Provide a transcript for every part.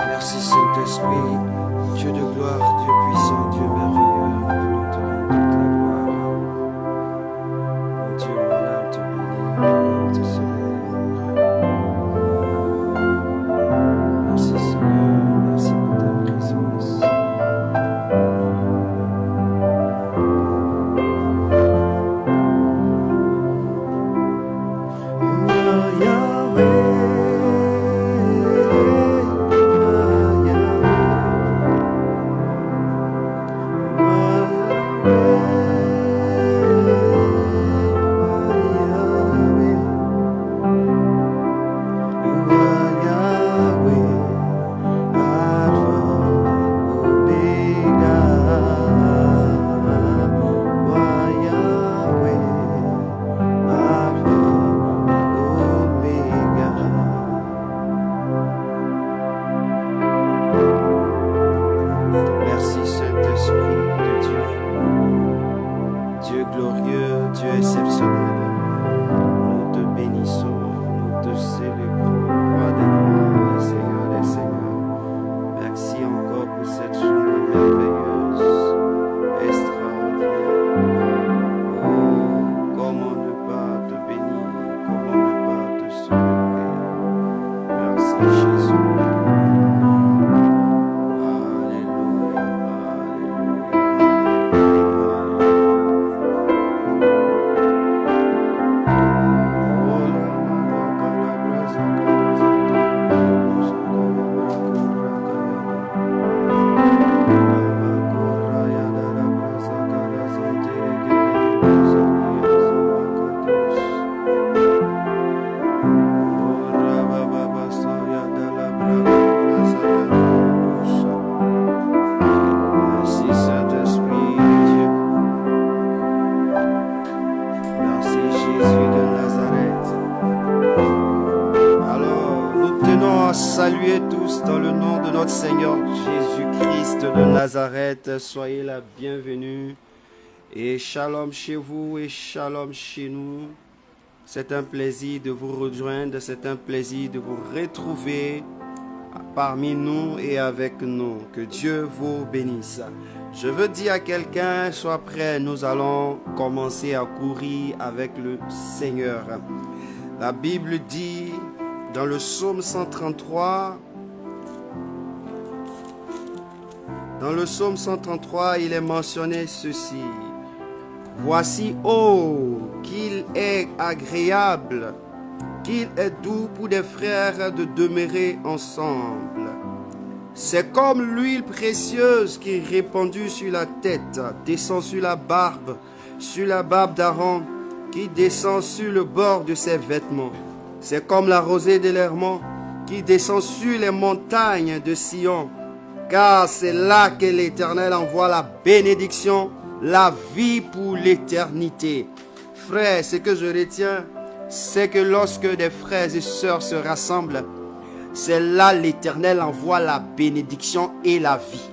Merci Saint-Esprit, Dieu de gloire, Dieu puissant, Dieu merveilleux, nous voulons te rendre toute la gloire. Mon Dieu, mon âme te bénit, te célèbre. Merci Seigneur, merci pour ta présence. Merci Saint-Esprit de Dieu, Dieu glorieux, Dieu exceptionnel. Nous te bénissons, nous te célébrons, Roi des rois et Seigneur des seigneurs. Merci encore pour cette journée merveilleuse, extraordinaire. Oh, comment ne pas te bénir, comment ne pas te célébrer. Merci Jésus. Saluez tous dans le nom de notre Seigneur Jésus-Christ de Nazareth. Soyez la bienvenue et shalom chez vous et shalom chez nous. C'est un plaisir de vous rejoindre, c'est un plaisir de vous retrouver parmi nous et avec nous. Que Dieu vous bénisse. Je veux dire à quelqu'un, sois prêt, nous allons commencer à courir avec le Seigneur. La Bible dit dans le psaume 133, il est mentionné ceci. Voici, oh, qu'il est agréable, qu'il est doux pour des frères de demeurer ensemble. C'est comme l'huile précieuse qui est répandue sur la tête, descend sur la barbe d'Aaron, qui descend sur le bord de ses vêtements. C'est comme la rosée de l'Hermon qui descend sur les montagnes de Sion, car c'est là que l'Éternel envoie la bénédiction, la vie pour l'éternité. Frères, ce que je retiens, c'est que lorsque des frères et sœurs se rassemblent, c'est là l'Éternel envoie la bénédiction et la vie.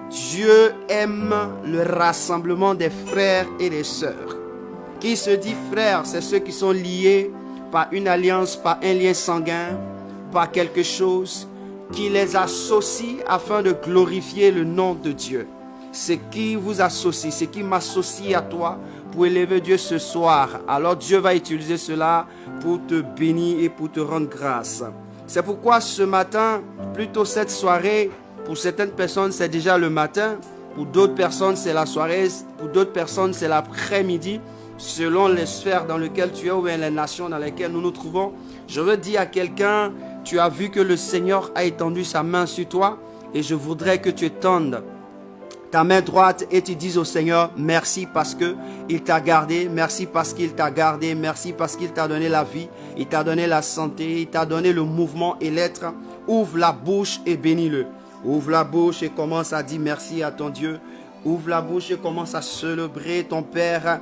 Dieu aime le rassemblement des frères et des sœurs. Qui se dit frère, c'est ceux qui sont liés par une alliance, par un lien sanguin, par quelque chose qui les associe afin de glorifier le nom de Dieu. Ce qui vous associe, ce qui m'associe à toi pour élever Dieu ce soir. Alors Dieu va utiliser cela pour te bénir et pour te rendre grâce. C'est pourquoi ce matin, plutôt cette soirée, pour certaines personnes c'est déjà le matin, pour d'autres personnes c'est la soirée, pour d'autres personnes c'est l'après-midi, selon les sphères dans lesquelles tu es ou bien les nations dans lesquelles nous nous trouvons. Je veux dire à quelqu'un, tu as vu que le Seigneur a étendu sa main sur toi et je voudrais que tu étendes ta main droite et tu dises au Seigneur merci parce qu'il t'a gardé, merci parce qu'il t'a gardé, merci parce qu'il t'a donné la vie, il t'a donné la santé, il t'a donné le mouvement et l'être. Ouvre la bouche et bénis-le. Ouvre la bouche et commence à dire merci à ton Dieu. Ouvre la bouche et commence à célébrer ton Père.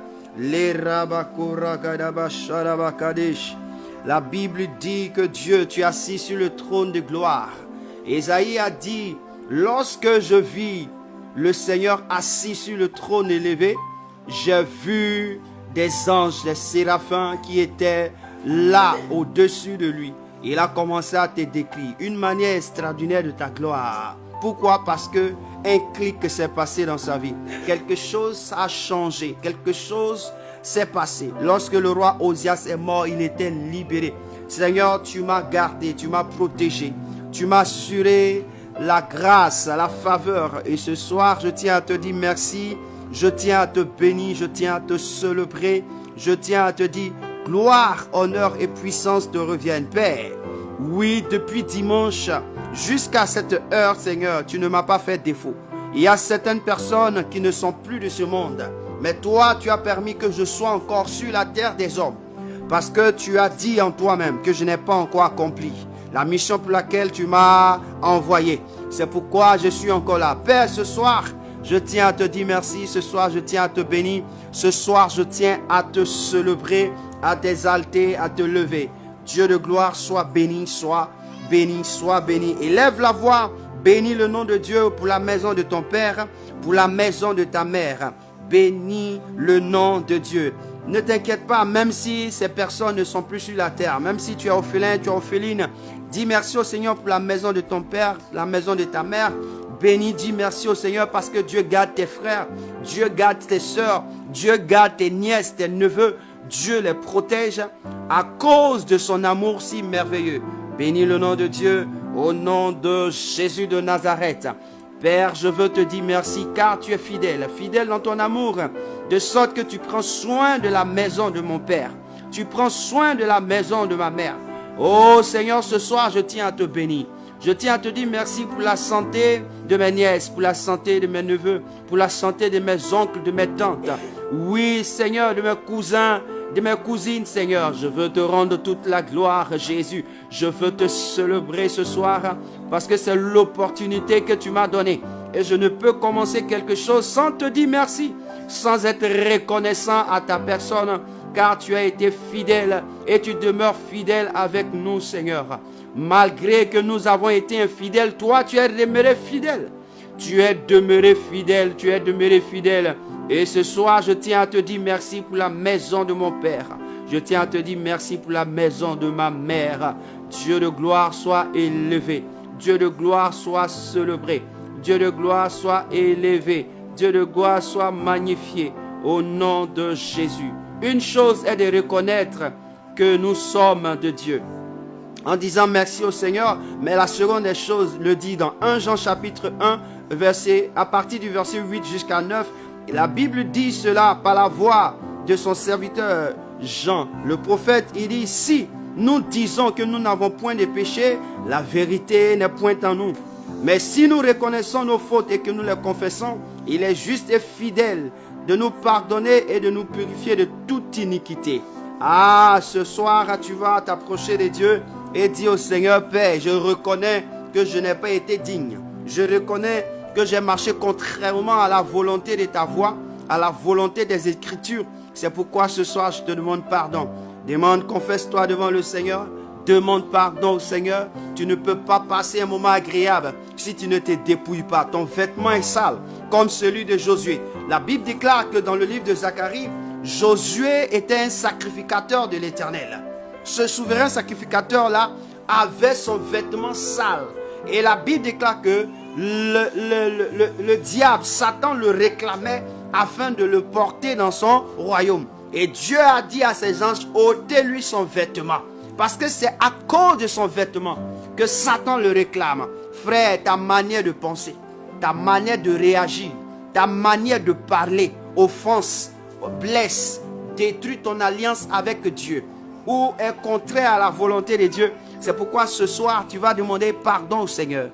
La Bible dit que Dieu, tu es assis sur le trône de gloire. Ésaïe a dit, lorsque je vis le Seigneur assis sur le trône élevé, j'ai vu des anges, des séraphins qui étaient là au-dessus de lui. Il a commencé à te décrire une manière extraordinaire de ta gloire. Pourquoi? Parce que un clic s'est passé dans sa vie. Quelque chose a changé. Quelque chose s'est passé. Lorsque le roi Osias est mort, il était libéré. Seigneur, tu m'as gardé, tu m'as protégé. Tu m'as assuré la grâce, la faveur. Et ce soir, je tiens à te dire merci. Je tiens à te bénir. Je tiens à te célébrer. Je tiens à te dire gloire, honneur et puissance te reviennent, Père. Oui, depuis dimanche jusqu'à cette heure, Seigneur, tu ne m'as pas fait défaut. Il y a certaines personnes qui ne sont plus de ce monde. Mais toi, tu as permis que je sois encore sur la terre des hommes. Parce que tu as dit en toi-même que je n'ai pas encore accompli la mission pour laquelle tu m'as envoyé. C'est pourquoi je suis encore là. Père, ce soir, je tiens à te dire merci. Ce soir, je tiens à te bénir. Ce soir, je tiens à te célébrer, à t'exalter, à te lever. Dieu de gloire, sois béni, sois béni, sois béni. Élève la voix, bénis le nom de Dieu pour la maison de ton Père, pour la maison de ta mère. Bénis le nom de Dieu. Ne t'inquiète pas, même si ces personnes ne sont plus sur la terre, même si tu es orphelin, tu es orpheline, dis merci au Seigneur pour la maison de ton Père, la maison de ta mère. Bénis, dis merci au Seigneur parce que Dieu garde tes frères, Dieu garde tes sœurs, Dieu garde tes nièces, tes neveux. Dieu les protège à cause de son amour si merveilleux. Bénis le nom de Dieu au nom de Jésus de Nazareth. Père, je veux te dire merci car tu es fidèle, fidèle dans ton amour, de sorte que tu prends soin de la maison de mon Père. Tu prends soin de la maison de ma mère. Oh Seigneur, ce soir, je tiens à te bénir. Je tiens à te dire merci pour la santé de mes nièces, pour la santé de mes neveux, pour la santé de mes oncles, de mes tantes. Oui, Seigneur, de mes cousins, de mes cousines, Seigneur. Je veux te rendre toute la gloire, Jésus. Je veux te célébrer ce soir parce que c'est l'opportunité que tu m'as donnée. Et je ne peux commencer quelque chose sans te dire merci, sans être reconnaissant à ta personne, car tu as été fidèle et tu demeures fidèle avec nous, Seigneur. Malgré que nous avons été infidèles, toi, tu es demeuré fidèle. Tu es demeuré fidèle, tu es demeuré fidèle. Et ce soir, je tiens à te dire merci pour la maison de mon Père. Je tiens à te dire merci pour la maison de ma mère. Dieu de gloire soit élevé. Dieu de gloire soit célébré. Dieu de gloire soit élevé. Dieu de gloire soit magnifié. Au nom de Jésus. Une chose est de reconnaître que nous sommes de Dieu, en disant merci au Seigneur, mais la seconde des choses le dit dans 1 Jean chapitre 1, à partir du verset 8 jusqu'à 9. La Bible dit cela par la voix de son serviteur Jean, le prophète. Il dit, si nous disons que nous n'avons point de péché, la vérité n'est point en nous. Mais si nous reconnaissons nos fautes et que nous les confessons, il est juste et fidèle de nous pardonner et de nous purifier de toute iniquité. Ah, ce soir, tu vas t'approcher de Dieu et dire au Seigneur, Père, je reconnais que je n'ai pas été digne. Je reconnais que j'ai marché contrairement à la volonté de ta voix, à la volonté des Écritures. C'est pourquoi ce soir, je te demande pardon. Demande, confesse-toi devant le Seigneur. Demande pardon au Seigneur. Tu ne peux pas passer un moment agréable si tu ne te dépouilles pas. Ton vêtement est sale, comme celui de Josué. La Bible déclare que dans le livre de Zacharie, Josué était un sacrificateur de l'Éternel. Ce souverain sacrificateur-là avait son vêtement sale. Et la Bible déclare que le diable, Satan, le réclamait afin de le porter dans son royaume. Et Dieu a dit à ses anges, ôtez-lui son vêtement. Parce que c'est à cause de son vêtement que Satan le réclame. Frère, ta manière de penser, ta manière de réagir, ta manière de parler, offense, blesse, détruit ton alliance avec Dieu ou est contraire à la volonté de Dieu. C'est pourquoi ce soir, tu vas demander pardon au Seigneur.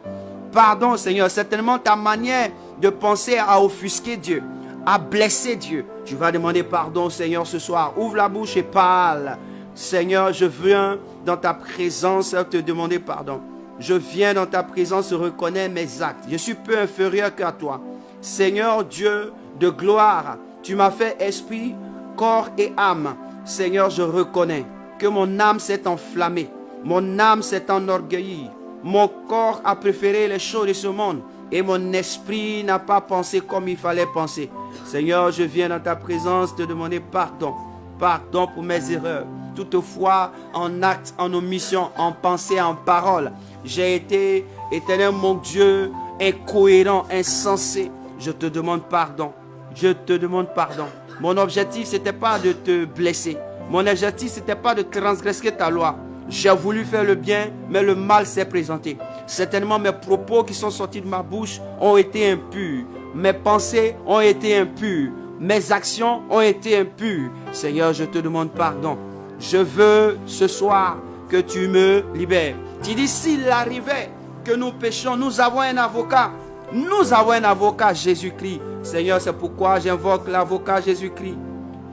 Pardon au Seigneur. Certainement, ta manière de penser a offusqué Dieu, a blessé Dieu. Tu vas demander pardon au Seigneur ce soir. Ouvre la bouche et parle. Seigneur, je viens dans ta présence te demander pardon. Je viens dans ta présence reconnaître mes actes. Je suis peu inférieur qu'à toi. Seigneur Dieu de gloire, tu m'as fait esprit, corps et âme. Seigneur, je reconnais que mon âme s'est enflammée. Mon âme s'est enorgueillie. Mon corps a préféré les choses de ce monde. Et mon esprit n'a pas pensé comme il fallait penser. Seigneur, je viens dans ta présence te demander pardon. Pardon pour mes erreurs. toutefois en acte, en omission, en pensée, en parole, j'ai été, Éternel mon Dieu, incohérent, insensé. Je te demande pardon. Je te demande pardon. Mon objectif, ce n'était pas de te blesser. Mon objectif, ce n'était pas de transgresser ta loi. J'ai voulu faire le bien, mais le mal s'est présenté. Certainement, mes propos qui sont sortis de ma bouche ont été impurs. Mes pensées ont été impures. Mes actions ont été impures. Seigneur, je te demande pardon. Je veux ce soir que tu me libères. Tu dis, s'il arrivait que nous péchions, nous avons un avocat. Nous avons un avocat, Jésus-Christ. Seigneur, c'est pourquoi j'invoque l'avocat Jésus-Christ.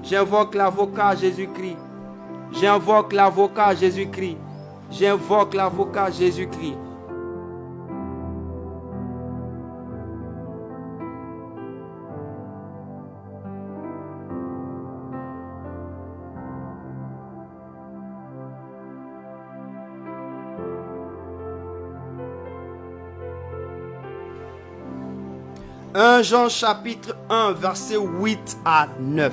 J'invoque l'avocat Jésus-Christ. J'invoque l'avocat Jésus-Christ. J'invoque l'avocat Jésus-Christ. Jean chapitre 1, verset 8 à 9.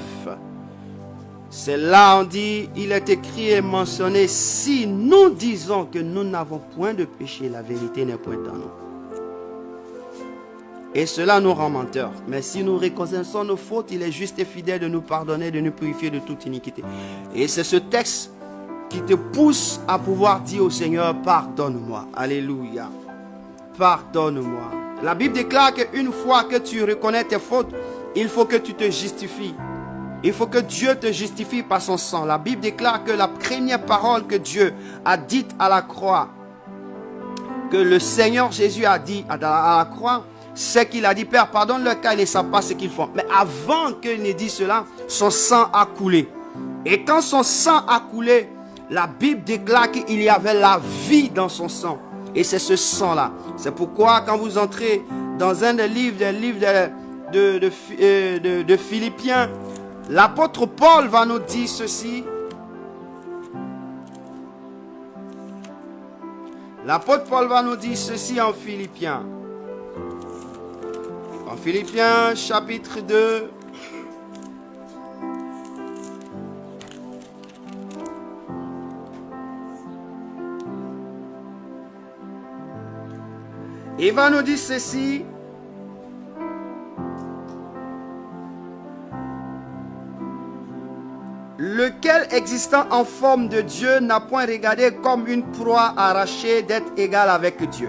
C'est là on dit, il est écrit et mentionné, si nous disons que nous n'avons point de péché, la vérité n'est point en nous. Et cela nous rend menteurs. Mais si nous reconnaissons nos fautes, il est juste et fidèle de nous pardonner, de nous purifier de toute iniquité. Et c'est ce texte qui te pousse à pouvoir dire au Seigneur, pardonne-moi. Alléluia. Pardonne-moi. La Bible déclare qu'une fois que tu reconnais tes fautes, il faut que tu te justifies. Il faut que Dieu te justifie par son sang. La Bible déclare que la première parole que Dieu a dite à la croix, que le Seigneur Jésus a dit à la croix, c'est qu'il a dit, Père, pardonne-leur car ils ne savent pas ce qu'ils font. Mais avant qu'il n'ait dit cela, son sang a coulé. Et quand son sang a coulé, la Bible déclare qu'il y avait la vie dans son sang. Et c'est ce sang-là. C'est pourquoi quand vous entrez dans un des livres de Philippiens, l'apôtre Paul va nous dire ceci. L'apôtre Paul va nous dire ceci en Philippiens. En Philippiens chapitre 2. Il va nous dire ceci. Lequel existant en forme de Dieu n'a point regardé comme une proie arrachée d'être égal avec Dieu,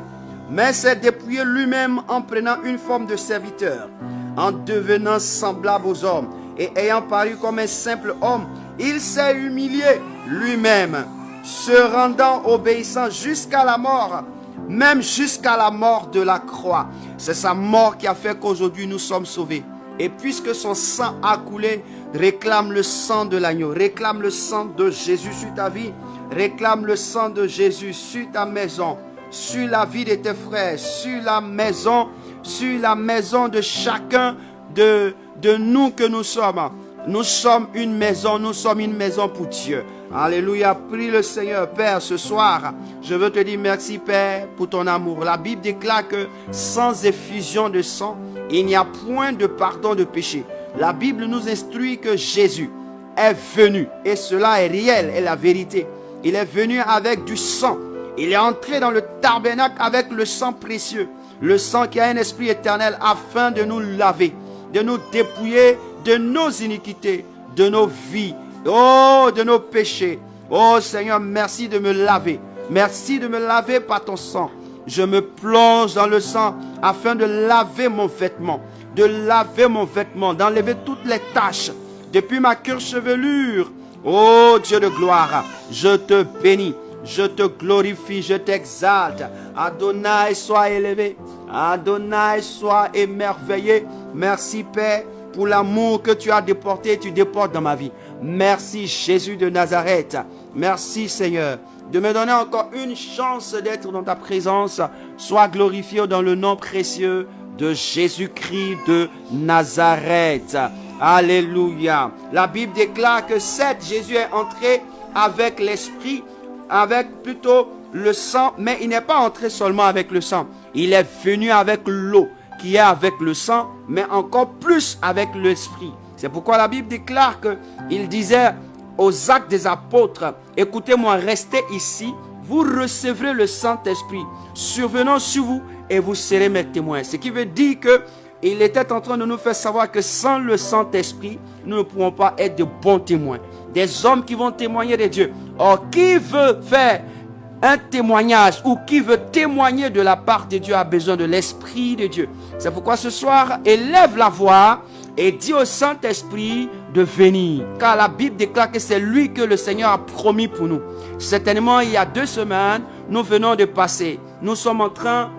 mais s'est dépouillé lui-même en prenant une forme de serviteur, en devenant semblable aux hommes, et ayant paru comme un simple homme, il s'est humilié lui-même, se rendant obéissant jusqu'à la mort, même jusqu'à la mort de la croix. C'est sa mort qui a fait qu'aujourd'hui nous sommes sauvés. Et puisque son sang a coulé, réclame le sang de l'agneau, réclame le sang de Jésus sur ta vie, réclame le sang de Jésus sur ta maison, sur la vie de tes frères, sur la maison de chacun de nous que nous sommes. Nous sommes une maison pour Dieu. Alléluia, prie le Seigneur. Père, ce soir, je veux te dire merci Père pour ton amour. La Bible déclare que sans effusion de sang, il n'y a point de pardon de péché. La Bible nous instruit que Jésus est venu, et cela est réel, est la vérité. Il est venu avec du sang. Il est entré dans le tabernacle avec le sang précieux, le sang qui a un esprit éternel afin de nous laver, de nous dépouiller de nos iniquités, de nos vies, de nos péchés. Oh Seigneur, merci de me laver. Merci de me laver par ton sang. Je me plonge dans le sang afin de laver mon vêtement, d'enlever toutes les taches depuis ma queue chevelure. Oh Dieu de gloire, je te bénis, je te glorifie, je t'exalte. Adonai, sois élevé. Adonai, sois émerveillé. Merci Père pour l'amour que tu as déporté et tu déportes dans ma vie. Merci Jésus de Nazareth. Merci Seigneur de me donner encore une chance d'être dans ta présence. Sois glorifié dans le nom précieux de Jésus-Christ de Nazareth. Alléluia. La Bible déclare que certes Jésus est entré avec l'esprit, avec plutôt le sang, mais il n'est pas entré seulement avec le sang. Il est venu avec l'eau qui est avec le sang, mais encore plus avec l'esprit. C'est pourquoi la Bible déclare qu'il disait aux Actes des Apôtres, écoutez-moi, restez ici, vous recevrez le Saint-Esprit survenant sur vous et vous serez mes témoins. Ce qui veut dire que il était en train de nous faire savoir que sans le Saint-Esprit, nous ne pourrons pas être de bons témoins. Des hommes qui vont témoigner de Dieu. Or, qui veut faire un témoignage ou qui veut témoigner de la part de Dieu a besoin de l'Esprit de Dieu. C'est pourquoi ce soir, élève la voix et dis au Saint-Esprit de venir. Car la Bible déclare que c'est lui que le Seigneur a promis pour nous. Certainement, il y a 2 semaines, nous venons de passer. Nous sommes en train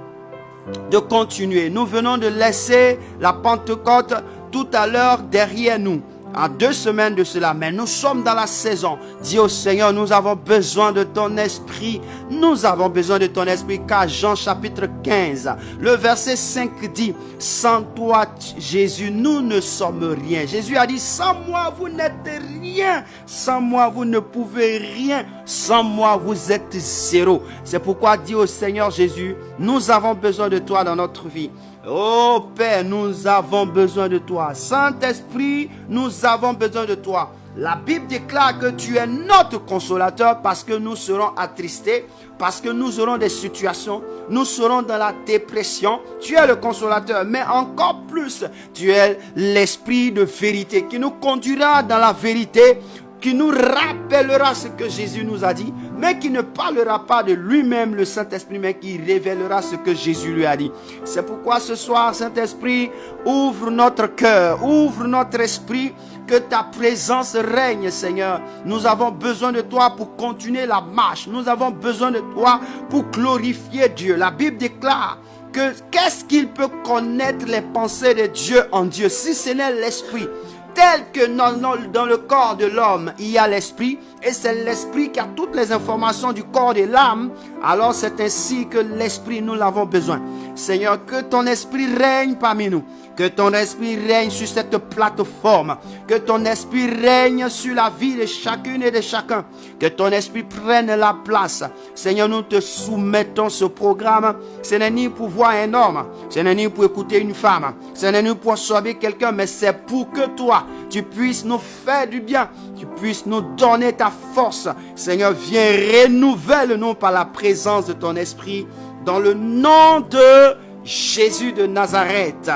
de continuer. Nous venons de laisser la Pentecôte tout à l'heure derrière nous. À 2 semaines de cela, mais nous sommes dans la saison. Dis au Seigneur, nous avons besoin de ton esprit. Nous avons besoin de ton esprit, car Jean chapitre 15, le verset 5 dit, sans toi, Jésus, nous ne sommes rien. Jésus a dit, sans moi, vous n'êtes rien. Sans moi, vous ne pouvez rien. Sans moi, vous êtes zéro. C'est pourquoi, dis au Seigneur Jésus, nous avons besoin de toi dans notre vie. Oh Père, nous avons besoin de toi. Saint-Esprit, nous avons besoin de toi. La Bible déclare que tu es notre consolateur parce que nous serons attristés, parce que nous aurons des situations, nous serons dans la dépression. Tu es le consolateur, mais encore plus, tu es l'esprit de vérité qui nous conduira dans la vérité, qui nous rappellera ce que Jésus nous a dit, mais qui ne parlera pas de lui-même, le Saint-Esprit, mais qui révélera ce que Jésus lui a dit. C'est pourquoi ce soir, Saint-Esprit, ouvre notre cœur, ouvre notre esprit, que ta présence règne, Seigneur. Nous avons besoin de toi pour continuer la marche. Nous avons besoin de toi pour glorifier Dieu. La Bible déclare que qu'est-ce qu'il peut connaître les pensées de Dieu en Dieu, si ce n'est l'esprit? Tel que dans le corps de l'homme, il y a l'esprit, et c'est l'esprit qui a toutes les informations du corps de l'âme, alors c'est ainsi que l'esprit, nous l'avons besoin. Seigneur, que ton esprit règne parmi nous, que ton esprit règne sur cette plateforme, que ton esprit règne sur la vie de chacune et de chacun, que ton esprit prenne la place. Seigneur, nous te soumettons ce programme. Ce n'est ni pour voir un homme, ce n'est ni pour écouter une femme, ce n'est ni pour sauver quelqu'un, mais c'est pour que toi, tu puisses nous faire du bien, tu puisses nous donner ta force. Seigneur, viens, renouvelle-nous par la présence de ton esprit, dans le nom de Jésus de Nazareth.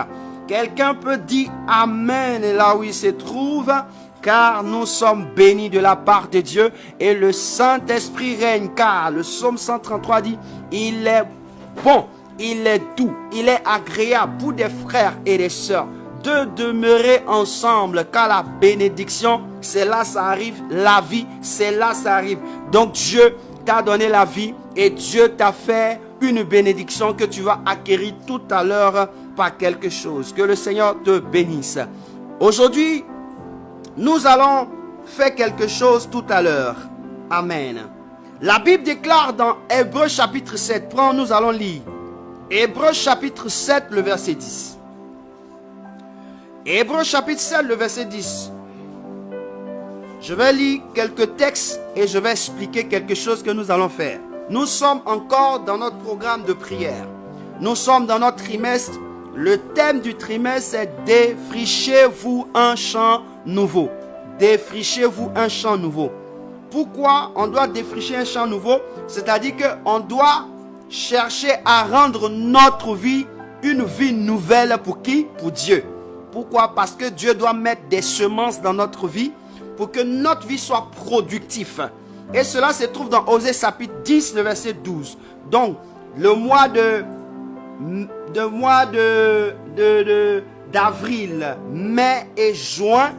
Quelqu'un peut dire Amen là où il se trouve, car nous sommes bénis de la part de Dieu et le Saint-Esprit règne, car le psaume 133 dit, il est bon, il est doux, il est agréable pour des frères et des sœurs de demeurer ensemble, car la bénédiction, c'est là ça arrive, la vie, c'est là ça arrive. Donc Dieu t'a donné la vie et Dieu t'a fait une bénédiction que tu vas acquérir tout à l'heure par quelque chose. Que le Seigneur te bénisse. Aujourd'hui, nous allons faire quelque chose tout à l'heure. Amen. La Bible déclare dans Hébreux chapitre 7, nous allons lire. Hébreux chapitre 7, le verset 10. Hébreux chapitre 7, le verset 10. Je vais lire quelques textes et je vais expliquer quelque chose que nous allons faire. Nous sommes encore dans notre programme de prière. Nous sommes dans notre trimestre. Le thème du trimestre est « Défrichez-vous un champ nouveau ». Défrichez-vous un champ nouveau. Pourquoi on doit défricher un champ nouveau? C'est-à-dire qu'on doit chercher à rendre notre vie une vie nouvelle pour qui? Pour Dieu. Pourquoi? Parce que Dieu doit mettre des semences dans notre vie pour que notre vie soit productive. Et cela se trouve dans Osée chapitre 10, le verset 12. Donc, le mois d'avril, mai et juin,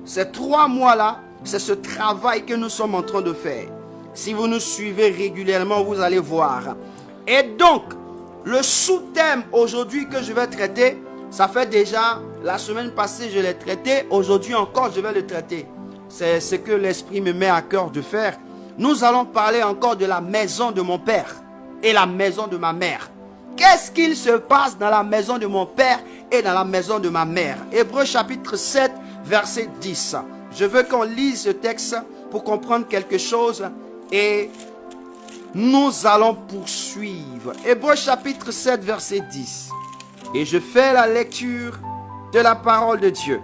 ces 3 mois-là, c'est ce travail que nous sommes en train de faire. Si vous nous suivez régulièrement, vous allez voir. Et donc, le sous-thème aujourd'hui que je vais traiter, ça fait déjà, la semaine passée je l'ai traité, aujourd'hui encore je vais le traiter. C'est ce que l'Esprit me met à cœur de faire. Nous allons parler encore de la maison de mon père et la maison de ma mère. Qu'est-ce qu'il se passe dans la maison de mon père et dans la maison de ma mère? Hébreux chapitre 7, verset 10. Je veux qu'on lise ce texte pour comprendre quelque chose et nous allons poursuivre. Hébreux chapitre 7, verset 10. Et je fais la lecture de la parole de Dieu.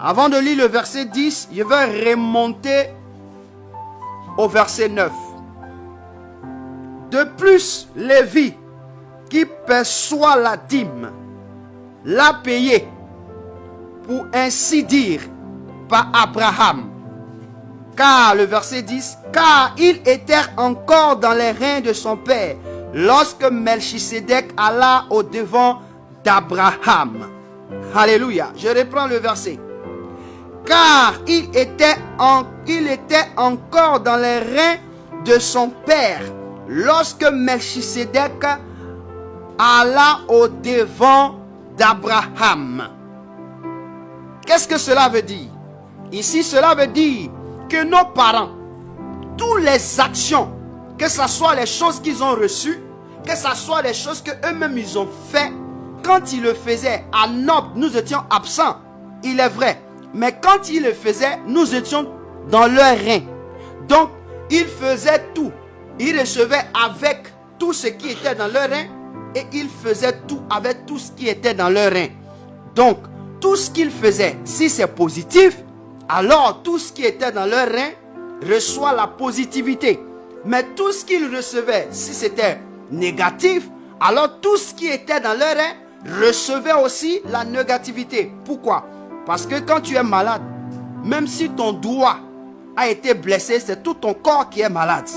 Avant de lire le verset 10, je vais remonter au verset 9. De plus, Lévi, qui perçoit la dîme, l'a payé, pour ainsi dire, par Abraham. Car, le verset 10, car il était encore dans les reins de son père, lorsque Melchisédek alla au devant d'Abraham. Alléluia. Je reprends le verset. Car il était encore dans les reins de son père, lorsque Melchisédek alla au devant d'Abraham. Qu'est-ce que cela veut dire? Ici, cela veut dire que nos parents, toutes les actions, que ce soit les choses qu'ils ont reçues, que ce soit les choses qu'eux-mêmes ils ont fait, quand ils le faisaient à Nob, nous étions absents, il est vrai. Mais quand ils le faisaient, nous étions dans leur rein. Donc, ils faisaient tout. Ils recevaient avec tout ce qui était dans leur rein et ils faisaient tout avec tout ce qui était dans leur rein. Donc, tout ce qu'ils faisaient, si c'est positif, alors tout ce qui était dans leur rein reçoit la positivité. Mais tout ce qu'ils recevaient, si c'était négatif, alors tout ce qui était dans leur rein recevait aussi la négativité. Pourquoi? Parce que quand tu es malade, même si ton doigt a été blessé, c'est tout ton corps qui est malade.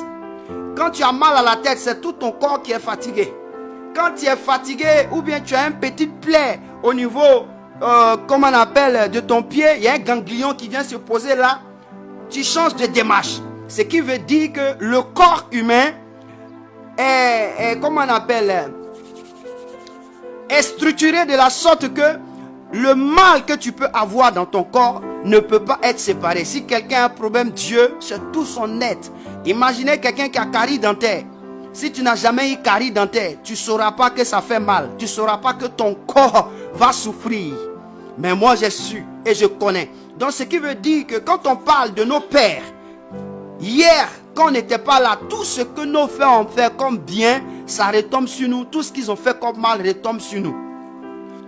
Quand tu as mal à la tête, c'est tout ton corps qui est fatigué. Quand tu es fatigué ou bien tu as une petite plaie au niveau, comment on appelle, de ton pied, il y a un ganglion qui vient se poser là, tu changes de démarche. Ce qui veut dire que le corps humain est comment on appelle, est structuré de la sorte que le mal que tu peux avoir dans ton corps ne peut pas être séparé. Si quelqu'un a un problème, Dieu, c'est tout son être. Imaginez quelqu'un qui a carie dentaire. Si tu n'as jamais eu carie dentaire, tu ne sauras pas que ça fait mal. Tu ne sauras pas que ton corps va souffrir. Mais moi, j'ai su et je connais. Donc, ce qui veut dire que quand on parle de nos pères, hier, quand on n'était pas là, tout ce que nos pères ont fait comme bien, ça retombe sur nous. Tout ce qu'ils ont fait comme mal retombe sur nous.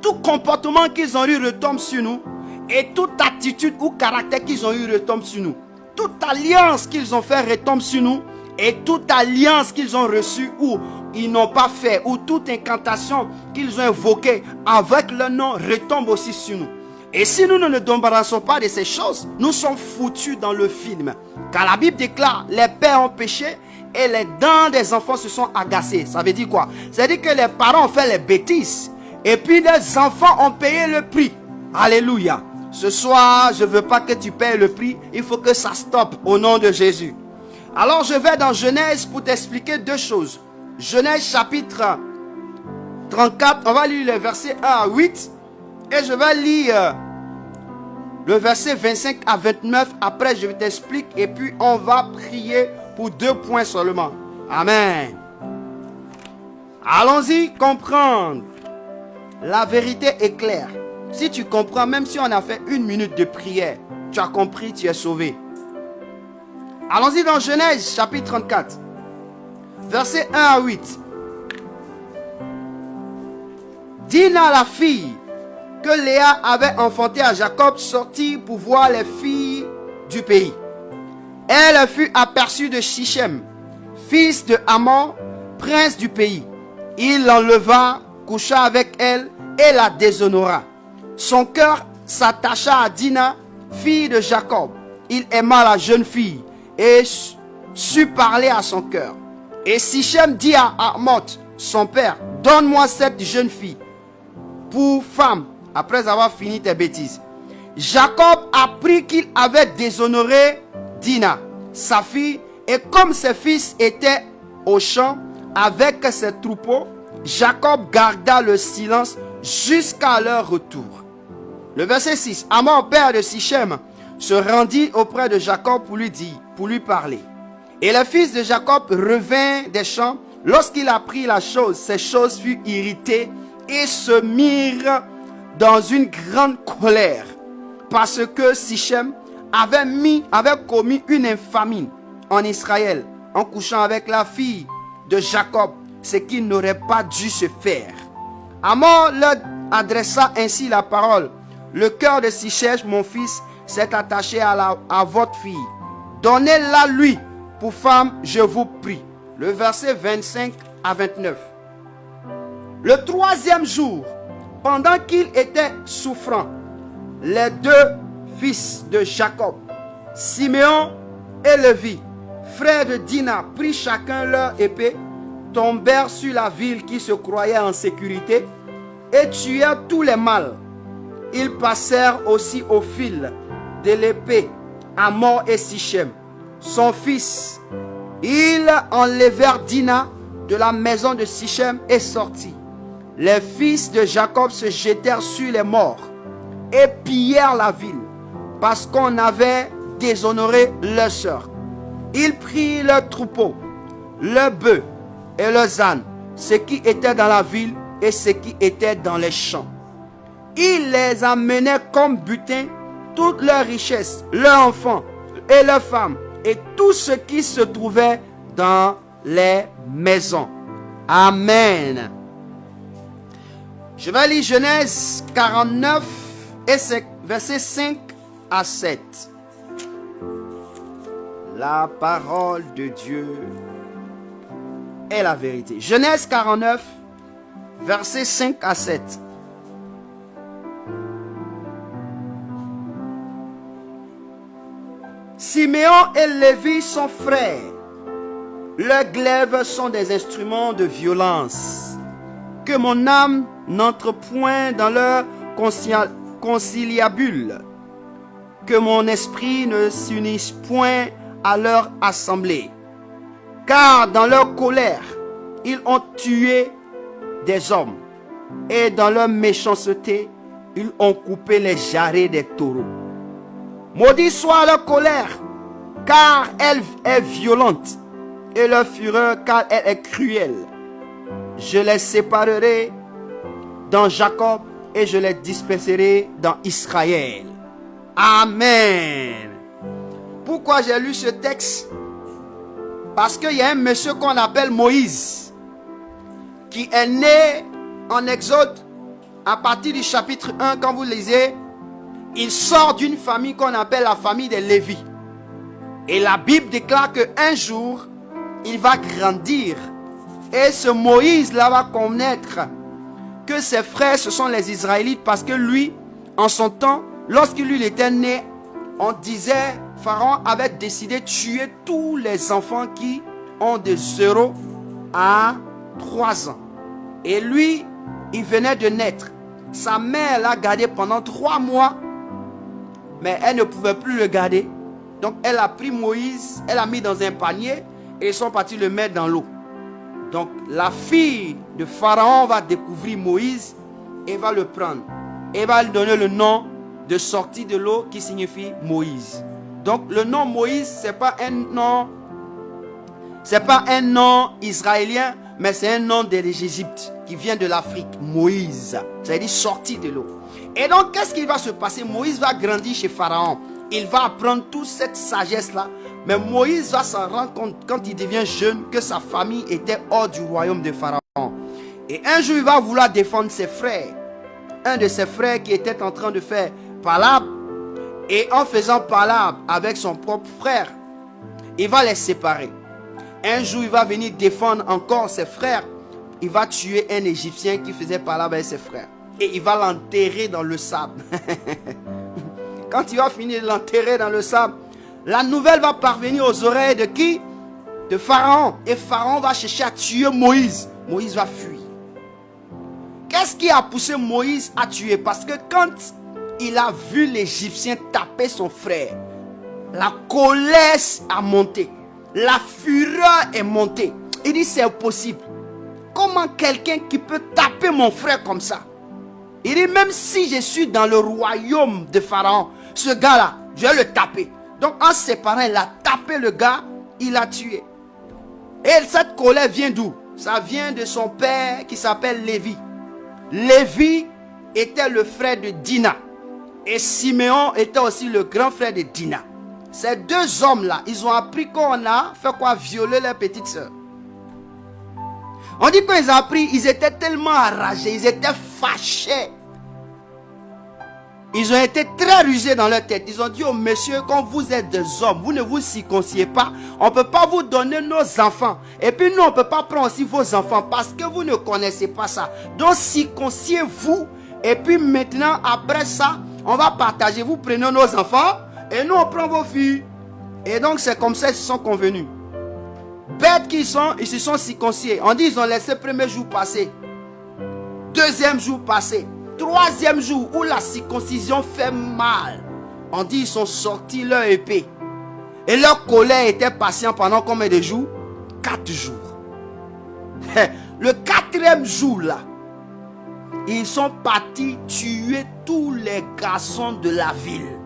Tout comportement qu'ils ont eu retombe sur nous. Et toute attitude ou caractère qu'ils ont eu retombe sur nous. Toute alliance qu'ils ont fait retombe sur nous. Et toute alliance qu'ils ont reçue ou ils n'ont pas fait, ou toute incantation qu'ils ont invoquée avec le nom retombe aussi sur nous. Et si nous ne nous débarrassons pas de ces choses, nous sommes foutus dans le film. Car la Bible déclare, les pères ont péché et les dents des enfants se sont agacées. Ça veut dire quoi? Ça veut dire que les parents ont fait les bêtises. Et puis les enfants ont payé le prix. Alléluia. Ce soir, je ne veux pas que tu payes le prix. Il faut que ça stoppe au nom de Jésus. Alors je vais dans Genèse pour t'expliquer deux choses. Genèse chapitre 34. On va lire les versets 1 à 8. Et je vais lire le verset 25 à 29. Après, je vais t'expliquer. Et puis, on va prier pour 2 points seulement. Amen. Allons-y comprendre. La vérité est claire. Si tu comprends, même si on a fait 1 minute de prière, tu as compris, tu es sauvé. Allons-y dans Genèse chapitre 34. Verset 1 à 8. Dina, la fille que Léa avait enfantée à Jacob, sortit pour voir les filles du pays. Elle fut aperçue de Shichem, fils de Hamor, prince du pays. Il l'enleva, coucha avec elle et la déshonora. Son cœur s'attacha à Dina, fille de Jacob. Il aima la jeune fille et sut parler à son cœur. Et Shichem dit à Hamor, son père, donne-moi cette jeune fille pour femme, après avoir fini tes bêtises. Jacob apprit qu'il avait déshonoré Dina, sa fille, et comme ses fils étaient au champ avec ses troupeaux, Jacob garda le silence jusqu'à leur retour. Le verset 6. Hamor, père de Shichem, se rendit auprès de Jacob pour lui parler. Et le fils de Jacob revint des champs. Lorsqu'il apprit la chose, ces choses furent irritées et se mirent dans une grande colère, parce que Shichem avait commis une infamie en Israël en couchant avec la fille de Jacob, ce qui n'aurait pas dû se faire. Hamor leur adressa ainsi la parole le cœur de Sichem, mon fils, s'est attaché à votre fille. Donnez-la lui pour femme, je vous prie. Le verset 25 à 29. Le troisième jour, pendant qu'il était souffrant, les deux fils de Jacob, Siméon et Lévi, frères de Dina, prirent chacun leur épée, tombèrent sur la ville qui se croyait en sécurité et tuèrent tous les mâles. Ils passèrent aussi au fil de l'épée à Mor et Sichem, son fils. Ils enlevèrent Dina de la maison de Sichem et sortit. Les fils de Jacob se jetèrent sur les morts et pillèrent la ville parce qu'on avait déshonoré leur sœur. Ils prirent leurs troupeaux, leurs bœufs et leurs ânes, ce qui était dans la ville et ce qui était dans les champs. Ils les amenaient comme butin, toutes leurs richesses, leurs enfants et leurs femmes, et tout ce qui se trouvait dans les maisons. Amen. Je vais lire Genèse 49 et versets 5 à 7. La parole de Dieu est la vérité. Genèse 49, versets 5 à 7. Siméon et Lévi sont frères. Leurs glaives sont des instruments de violence. Que mon âme n'entre point dans leur conciliabule. Que mon esprit ne s'unisse point à leur assemblée. Car dans leur colère, ils ont tué des hommes. Et dans leur méchanceté, ils ont coupé les jarrets des taureaux. Maudit soit leur colère, car elle est violente, et leur fureur, car elle est cruelle. Je les séparerai dans Jacob, et je les disperserai dans Israël. Amen. Pourquoi j'ai lu ce texte? Parce qu'il y a un monsieur qu'on appelle Moïse, qui est né en Exode, à partir du chapitre 1, quand vous lisez, il sort d'une famille qu'on appelle la famille des Lévi. Et la Bible déclare qu'un jour, il va grandir. Et ce Moïse-là va connaître que ses frères, ce sont les Israélites. Parce que lui, en son temps, lorsqu'il était né, on disait, Pharaon avait décidé de tuer tous les enfants qui ont de 0 à 3 ans. Et lui, il venait de naître. Sa mère l'a gardé pendant 3 mois. Mais elle ne pouvait plus le garder. Donc elle a pris Moïse, elle l'a mis dans un panier et ils sont partis le mettre dans l'eau. Donc la fille de Pharaon va découvrir Moïse et va le prendre. Et va lui donner le nom de sortie de l'eau qui signifie Moïse. Donc le nom Moïse, ce n'est pas un nom israélien, mais c'est un nom de l'Égypte qui vient de l'Afrique. Moïse, ça veut dire sortie de l'eau. Et donc, qu'est-ce qui va se passer? Moïse va grandir chez Pharaon. Il va apprendre toute cette sagesse-là. Mais Moïse va s'en rendre compte, quand il devient jeune, que sa famille était hors du royaume de Pharaon. Et un jour, il va vouloir défendre ses frères. Un de ses frères qui était en train de faire palabre. Et en faisant palabre avec son propre frère, il va les séparer. Un jour, il va venir défendre encore ses frères. Il va tuer un Égyptien qui faisait palabre avec ses frères. Et il va l'enterrer dans le sable. Quand il va finir de l'enterrer dans le sable, la nouvelle va parvenir aux oreilles de qui? De Pharaon. Et Pharaon va chercher à tuer Moïse. Moïse va fuir. Qu'est-ce qui a poussé Moïse à tuer? Parce que quand il a vu l'Égyptien taper son frère, la colère a monté. La fureur est montée. Il dit, c'est impossible. Comment quelqu'un qui peut taper mon frère comme ça? Il dit, même si je suis dans le royaume de Pharaon, ce gars-là, je vais le taper. Donc en se séparant, il a tapé le gars, il l'a tué. Et cette colère vient d'où? Ça vient de son père qui s'appelle Lévi. Lévi était le frère de Dina. Et Siméon était aussi le grand frère de Dina. Ces deux hommes-là, ils ont appris qu'on a fait quoi? Violer leur petite soeur. On dit qu'ils ont appris, ils étaient tellement enragés, ils étaient fâchés. Ils ont été très rusés dans leur tête. Ils ont dit aux messieurs, quand vous êtes des hommes, vous ne vous circonciez pas. On ne peut pas vous donner nos enfants. Et puis nous, on ne peut pas prendre aussi vos enfants parce que vous ne connaissez pas ça. Donc circonciez-vous. Et puis maintenant, après ça, on va partager. Vous prenez nos enfants et nous, on prend vos filles. Et donc c'est comme ça qu'ils se sont convenus. Bêtes qu'ils sont, ils se sont circoncis. On dit ils ont laissé le premier jour passer. Deuxième jour passé. Troisième jour où la circoncision fait mal. On dit ils sont sortis leur épée. Et leur colère était patient pendant combien de jours? 4 jours. Le 4e jour là, ils sont partis tuer tous les garçons de la ville.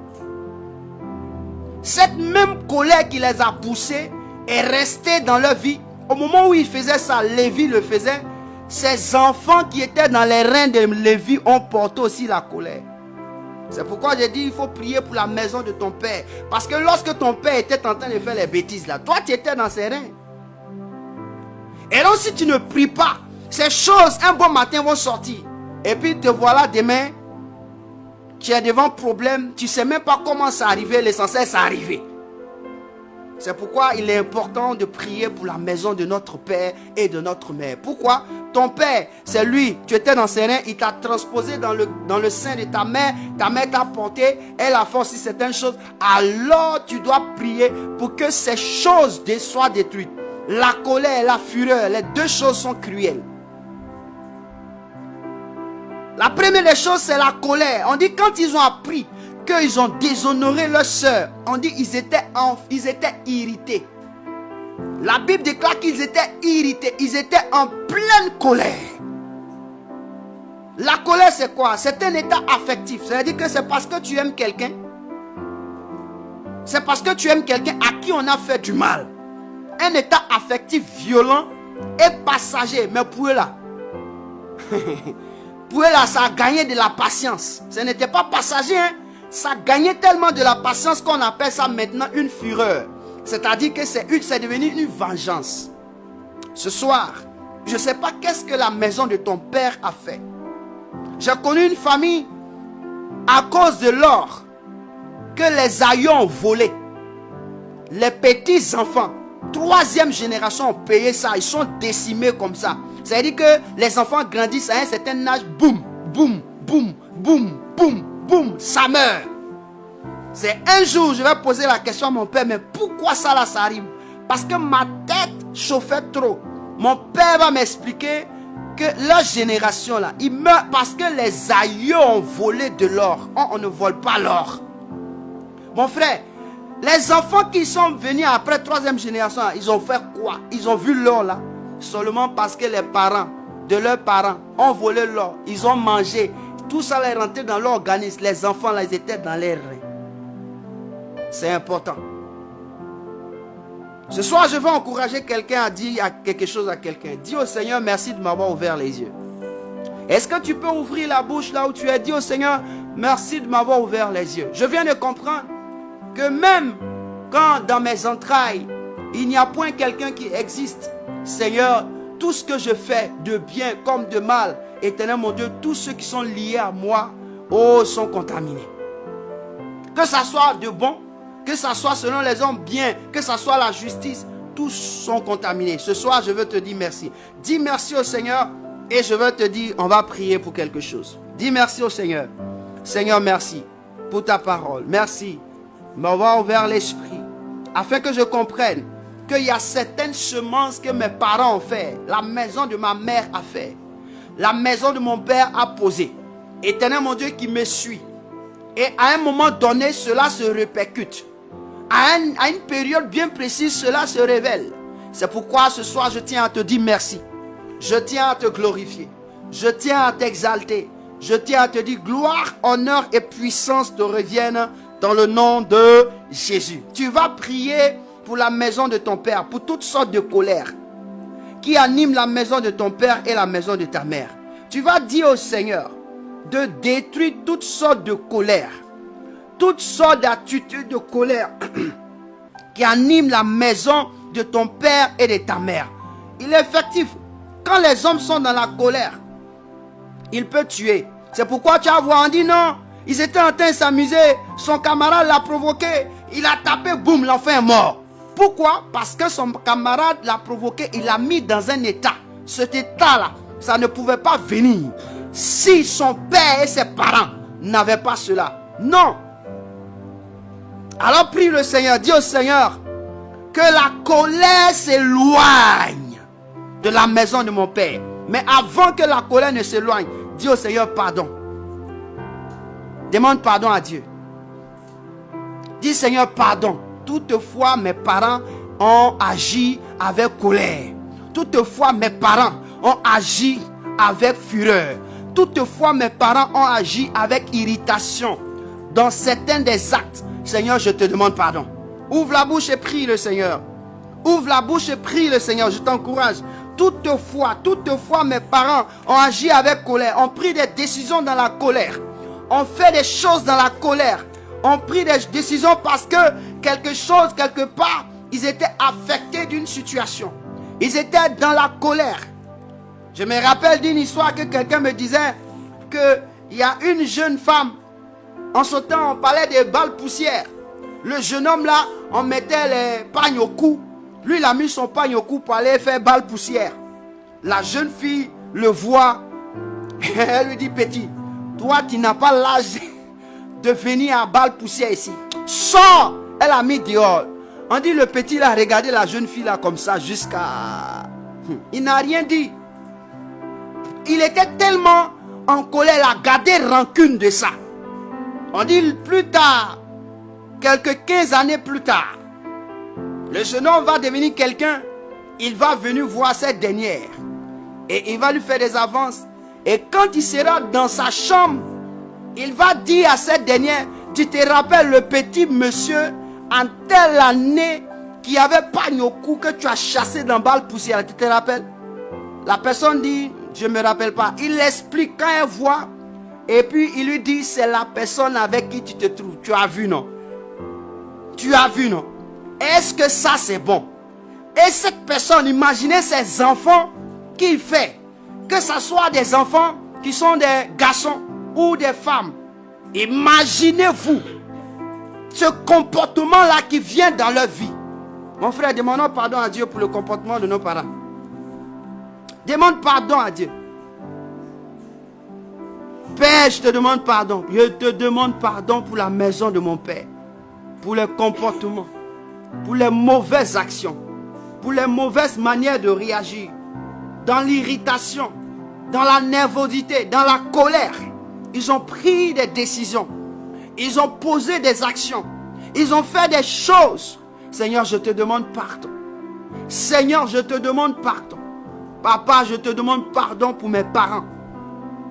Cette même colère qui les a poussés est restée dans leur vie. Au moment où ils faisaient ça, Lévi le faisait. Ces enfants qui étaient dans les reins de Lévi ont porté aussi la colère. C'est pourquoi j'ai dit il faut prier pour la maison de ton père. Parce que lorsque ton père était en train de faire les bêtises là, toi tu étais dans ses reins. Et donc si tu ne pries pas, ces choses un bon matin vont sortir. Et puis te voilà demain, tu es devant problème, tu ne sais même pas comment ça arrivé, l'essentiel c'est arrivé. C'est pourquoi il est important de prier pour la maison de notre père et de notre mère. Pourquoi? Ton père, c'est lui, tu étais dans ses reins, il t'a transposé dans le sein de ta mère t'a porté, elle a fait aussi certaines choses. Alors tu dois prier pour que ces choses soient détruites. La colère et la fureur, les deux choses sont cruelles. La première des choses, c'est la colère. On dit quand ils ont appris qu'ils ont déshonoré leur soeur, on dit ils étaient irrités. La Bible déclare qu'ils étaient irrités, ils étaient en pleine colère. La colère c'est quoi? C'est un état affectif. C'est-à-dire que c'est parce que tu aimes quelqu'un. C'est parce que tu aimes quelqu'un à qui on a fait du mal. Un état affectif violent et passager. Mais pour eux là, pour eux là, ça a gagné de la patience. Ce n'était pas passager, hein? Ça gagnait tellement de la patience qu'on appelle ça maintenant une fureur. C'est-à-dire que c'est devenu une vengeance. Ce soir, je ne sais pas qu'est-ce que la maison de ton père a fait. J'ai connu une famille à cause de l'or que les aïeux ont volé. Les petits enfants, 3e génération ont payé ça. Ils sont décimés comme ça. C'est-à-dire que les enfants grandissent à un certain âge, boum, boum, boum, boum, boum, boum, ça meurt. C'est un jour, je vais poser la question à mon père, mais pourquoi ça là, ça arrive? Parce que ma tête chauffait trop. Mon père va m'expliquer que leur génération là, ils meurent parce que les aïeux ont volé de l'or. On ne vole pas l'or. Mon frère, les enfants qui sont venus après 3e génération, ils ont fait quoi? Ils ont vu l'or là, seulement parce que les parents de leurs parents ont volé l'or. Ils ont mangé. Tout ça est rentré dans l'organisme. Les enfants là, ils étaient dans les reins. C'est important. Ce soir, je vais encourager quelqu'un à dire quelque chose à quelqu'un. Dis au Seigneur, merci de m'avoir ouvert les yeux. Est-ce que tu peux ouvrir la bouche là où tu es? Dis au Seigneur, merci de m'avoir ouvert les yeux. Je viens de comprendre que même quand dans mes entrailles, il n'y a point quelqu'un qui existe. Seigneur, tout ce que je fais de bien comme de mal, Éternel mon Dieu, tous ceux qui sont liés à moi, sont contaminés. Que ça soit de bon, que ça soit selon les hommes bien, que ça soit la justice, tous sont contaminés. Ce soir, je veux te dire merci. Dis merci au Seigneur et je veux te dire, on va prier pour quelque chose. Dis merci au Seigneur. Seigneur, merci pour ta parole. Merci de m'avoir ouvert l'esprit afin que je comprenne qu'il y a certaines semences que mes parents ont fait, la maison de ma mère a fait, la maison de mon père a posé. Éternel mon Dieu qui me suit. Et à un moment donné, cela se répercute. À une période bien précise, cela se révèle. C'est pourquoi ce soir, je tiens à te dire merci. Je tiens à te glorifier. Je tiens à t'exalter. Je tiens à te dire gloire, honneur et puissance te reviennent dans le nom de Jésus. Tu vas prier pour la maison de ton père, pour toutes sortes de colères qui animent la maison de ton père et la maison de ta mère. Tu vas dire au Seigneur de détruire toutes sortes de colères, toutes sortes d'attitudes de colère qui animent la maison de ton père et de ta mère. Il est effectif, quand les hommes sont dans la colère, il peut tuer. C'est pourquoi tu vas voir, on dit non, Ils étaient en train de s'amuser. Son camarade l'a provoqué. Il a tapé, boum, l'enfant est mort. Pourquoi? Parce que son camarade l'a provoqué. Il l'a mis dans un état. Cet état-là, ça ne pouvait pas venir si son père et ses parents n'avaient pas cela. Non. Alors prie le Seigneur. Dis au Seigneur que la colère s'éloigne de la maison de mon père. Mais avant que la colère ne s'éloigne, dis au Seigneur pardon. Demande pardon à Dieu. Dis Seigneur pardon. Toutefois mes parents ont agi avec colère. Toutefois mes parents ont agi avec fureur. Toutefois mes parents ont agi avec irritation. Dans certains des actes, Seigneur, je te demande pardon. Ouvre la bouche et prie le Seigneur. Ouvre la bouche et prie le Seigneur. Je t'encourage. Toutefois mes parents ont agi avec colère. Ont pris des décisions dans la colère. Ont fait des choses dans la colère. Ont pris des décisions parce que quelque chose, quelque part, ils étaient affectés d'une situation. Ils étaient dans la colère. Je me rappelle d'une histoire que quelqu'un me disait qu'il y a une jeune femme. En ce temps, on parlait des balles poussières. Le jeune homme là, on mettait les pagnes au cou. Lui, il a mis son pagne au cou pour aller faire balle poussière. La jeune fille le voit. Elle lui dit, petit, toi, tu n'as pas l'âge de venir à balle poussière ici. Sors! Elle a mis dehors. On dit, le petit, il a regardé la jeune fille là comme ça jusqu'à... Il n'a rien dit. Il était tellement en colère, il a gardé rancune de ça. On dit plus tard, quelques 15 années plus tard, le jeune homme va devenir quelqu'un. Il va venir voir cette dernière. Et il va lui faire des avances. Et quand il sera dans sa chambre, il va dire à cette dernière, tu te rappelles le petit monsieur en telle année qui avait pagne au cou que tu as chassé dans balle poussière. Tu te rappelles? La personne dit, je ne me rappelle pas. Il explique quand elle voit. Et puis il lui dit, c'est la personne avec qui tu te trouves. Tu as vu, non? Tu as vu, non? Est-ce que ça c'est bon? Et cette personne, imaginez ses enfants qu'il fait. Que ce soit des enfants qui sont des garçons ou des femmes. Imaginez-vous ce comportement-là qui vient dans leur vie. Mon frère, demandons pardon à Dieu pour le comportement de nos parents. Demande pardon à Dieu. Père, je te demande pardon. Je te demande pardon pour la maison de mon père. Pour le comportement. Pour les mauvaises actions. Pour les mauvaises manières de réagir. Dans l'irritation. Dans la nervosité. Dans la colère. Ils ont pris des décisions. Ils ont posé des actions. Ils ont fait des choses. Seigneur, je te demande pardon. Seigneur, je te demande pardon. Papa, je te demande pardon pour mes parents.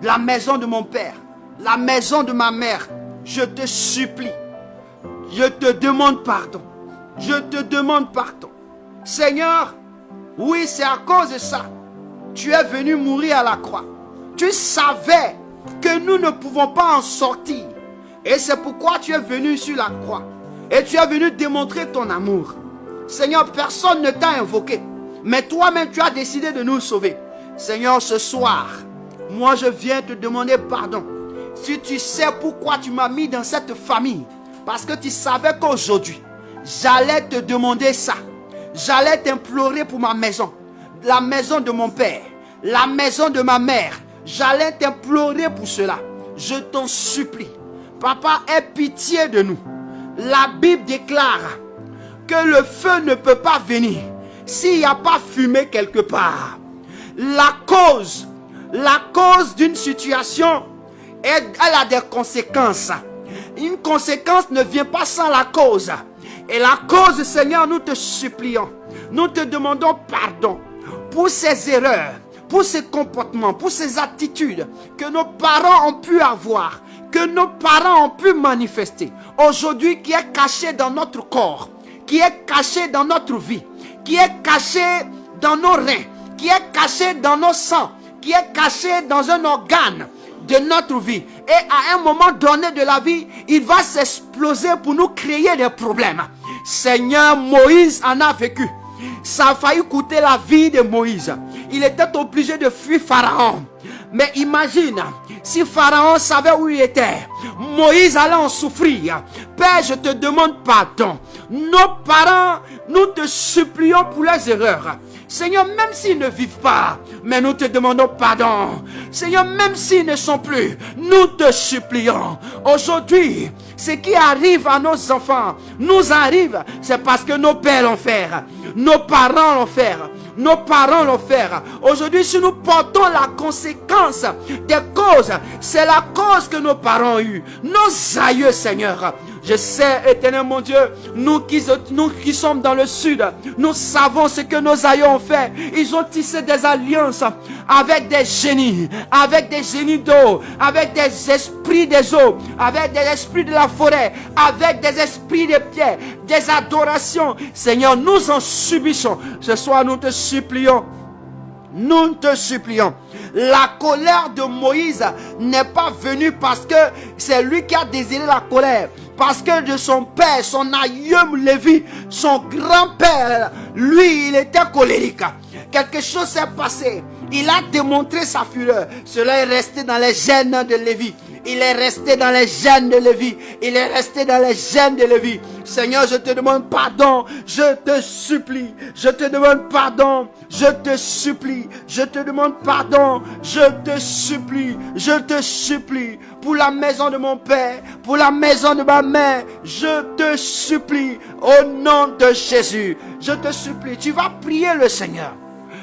La maison de mon père. La maison de ma mère. Je te supplie. Je te demande pardon. Je te demande pardon. Seigneur, oui, c'est à cause de ça. Tu es venu mourir à la croix. Tu savais que nous ne pouvons pas en sortir. Et c'est pourquoi tu es venu sur la croix. Et tu es venu démontrer ton amour. Seigneur, personne ne t'a invoqué. Mais toi-même, tu as décidé de nous sauver. Seigneur, ce soir, moi je viens te demander pardon. Si tu sais pourquoi tu m'as mis dans cette famille. Parce que tu savais qu'aujourd'hui, j'allais te demander ça. J'allais t'implorer pour ma maison. La maison de mon père. La maison de ma mère. J'allais t'implorer pour cela. Je t'en supplie. Papa, aie pitié de nous. La Bible déclare que le feu ne peut pas venir s'il n'y a pas fumée quelque part. La cause d'une situation, elle a des conséquences. Une conséquence ne vient pas sans la cause. Et la cause, Seigneur, nous te supplions. Nous te demandons pardon pour ces erreurs, pour ces comportements, pour ces attitudes que nos parents ont pu avoir, que nos parents ont pu manifester. Aujourd'hui, qui est caché dans notre corps, qui est caché dans notre vie, qui est caché dans nos reins, qui est caché dans nos sangs, qui est caché dans un organe de notre vie. Et à un moment donné de la vie, il va s'exploser pour nous créer des problèmes. Seigneur, Moïse en a vécu. Ça a failli coûter la vie de Moïse. Il était obligé de fuir Pharaon. Mais imagine, Si Pharaon savait où il était, Moïse allait en souffrir. Père, je te demande pardon. Nos parents, nous te supplions pour les erreurs. Seigneur, même s'ils ne vivent pas, mais nous te demandons pardon. Seigneur, même s'ils ne sont plus, nous te supplions. Aujourd'hui, ce qui arrive à nos enfants, nous arrive, c'est parce que nos pères l'ont fait, nos parents l'ont fait, nos parents l'ont fait. Aujourd'hui, si nous portons la conséquence des causes, c'est la cause que nos parents ont eue, nos aïeux, Seigneur. Je sais, éternel mon Dieu, nous qui sommes dans le sud, nous savons ce que nos aïeux ont fait. Ils ont tissé des alliances avec des génies d'eau, avec des esprits des eaux, avec des esprits de la forêt, avec des esprits de pierre, des adorations. Seigneur, nous en subissons. Ce soir, nous te supplions. Nous te supplions. La colère de Moïse n'est pas venue parce que c'est lui qui a désiré la colère. Parce que de son père, son aïeux Lévi, son grand-père, lui, il était colérique. Quelque chose s'est passé. Il a démontré sa fureur. Cela est resté dans les gènes de Lévi. Il est resté dans les gènes de Lévi. Il est resté dans les gènes de Lévi. Seigneur, je te demande pardon. Je te supplie. Je te demande pardon. Je te supplie. Je te demande pardon. Je te supplie. Je te supplie. Pour la maison de mon père. Pour la maison de ma mère. Je te supplie. Au nom de Jésus. Je te supplie. Tu vas prier le Seigneur.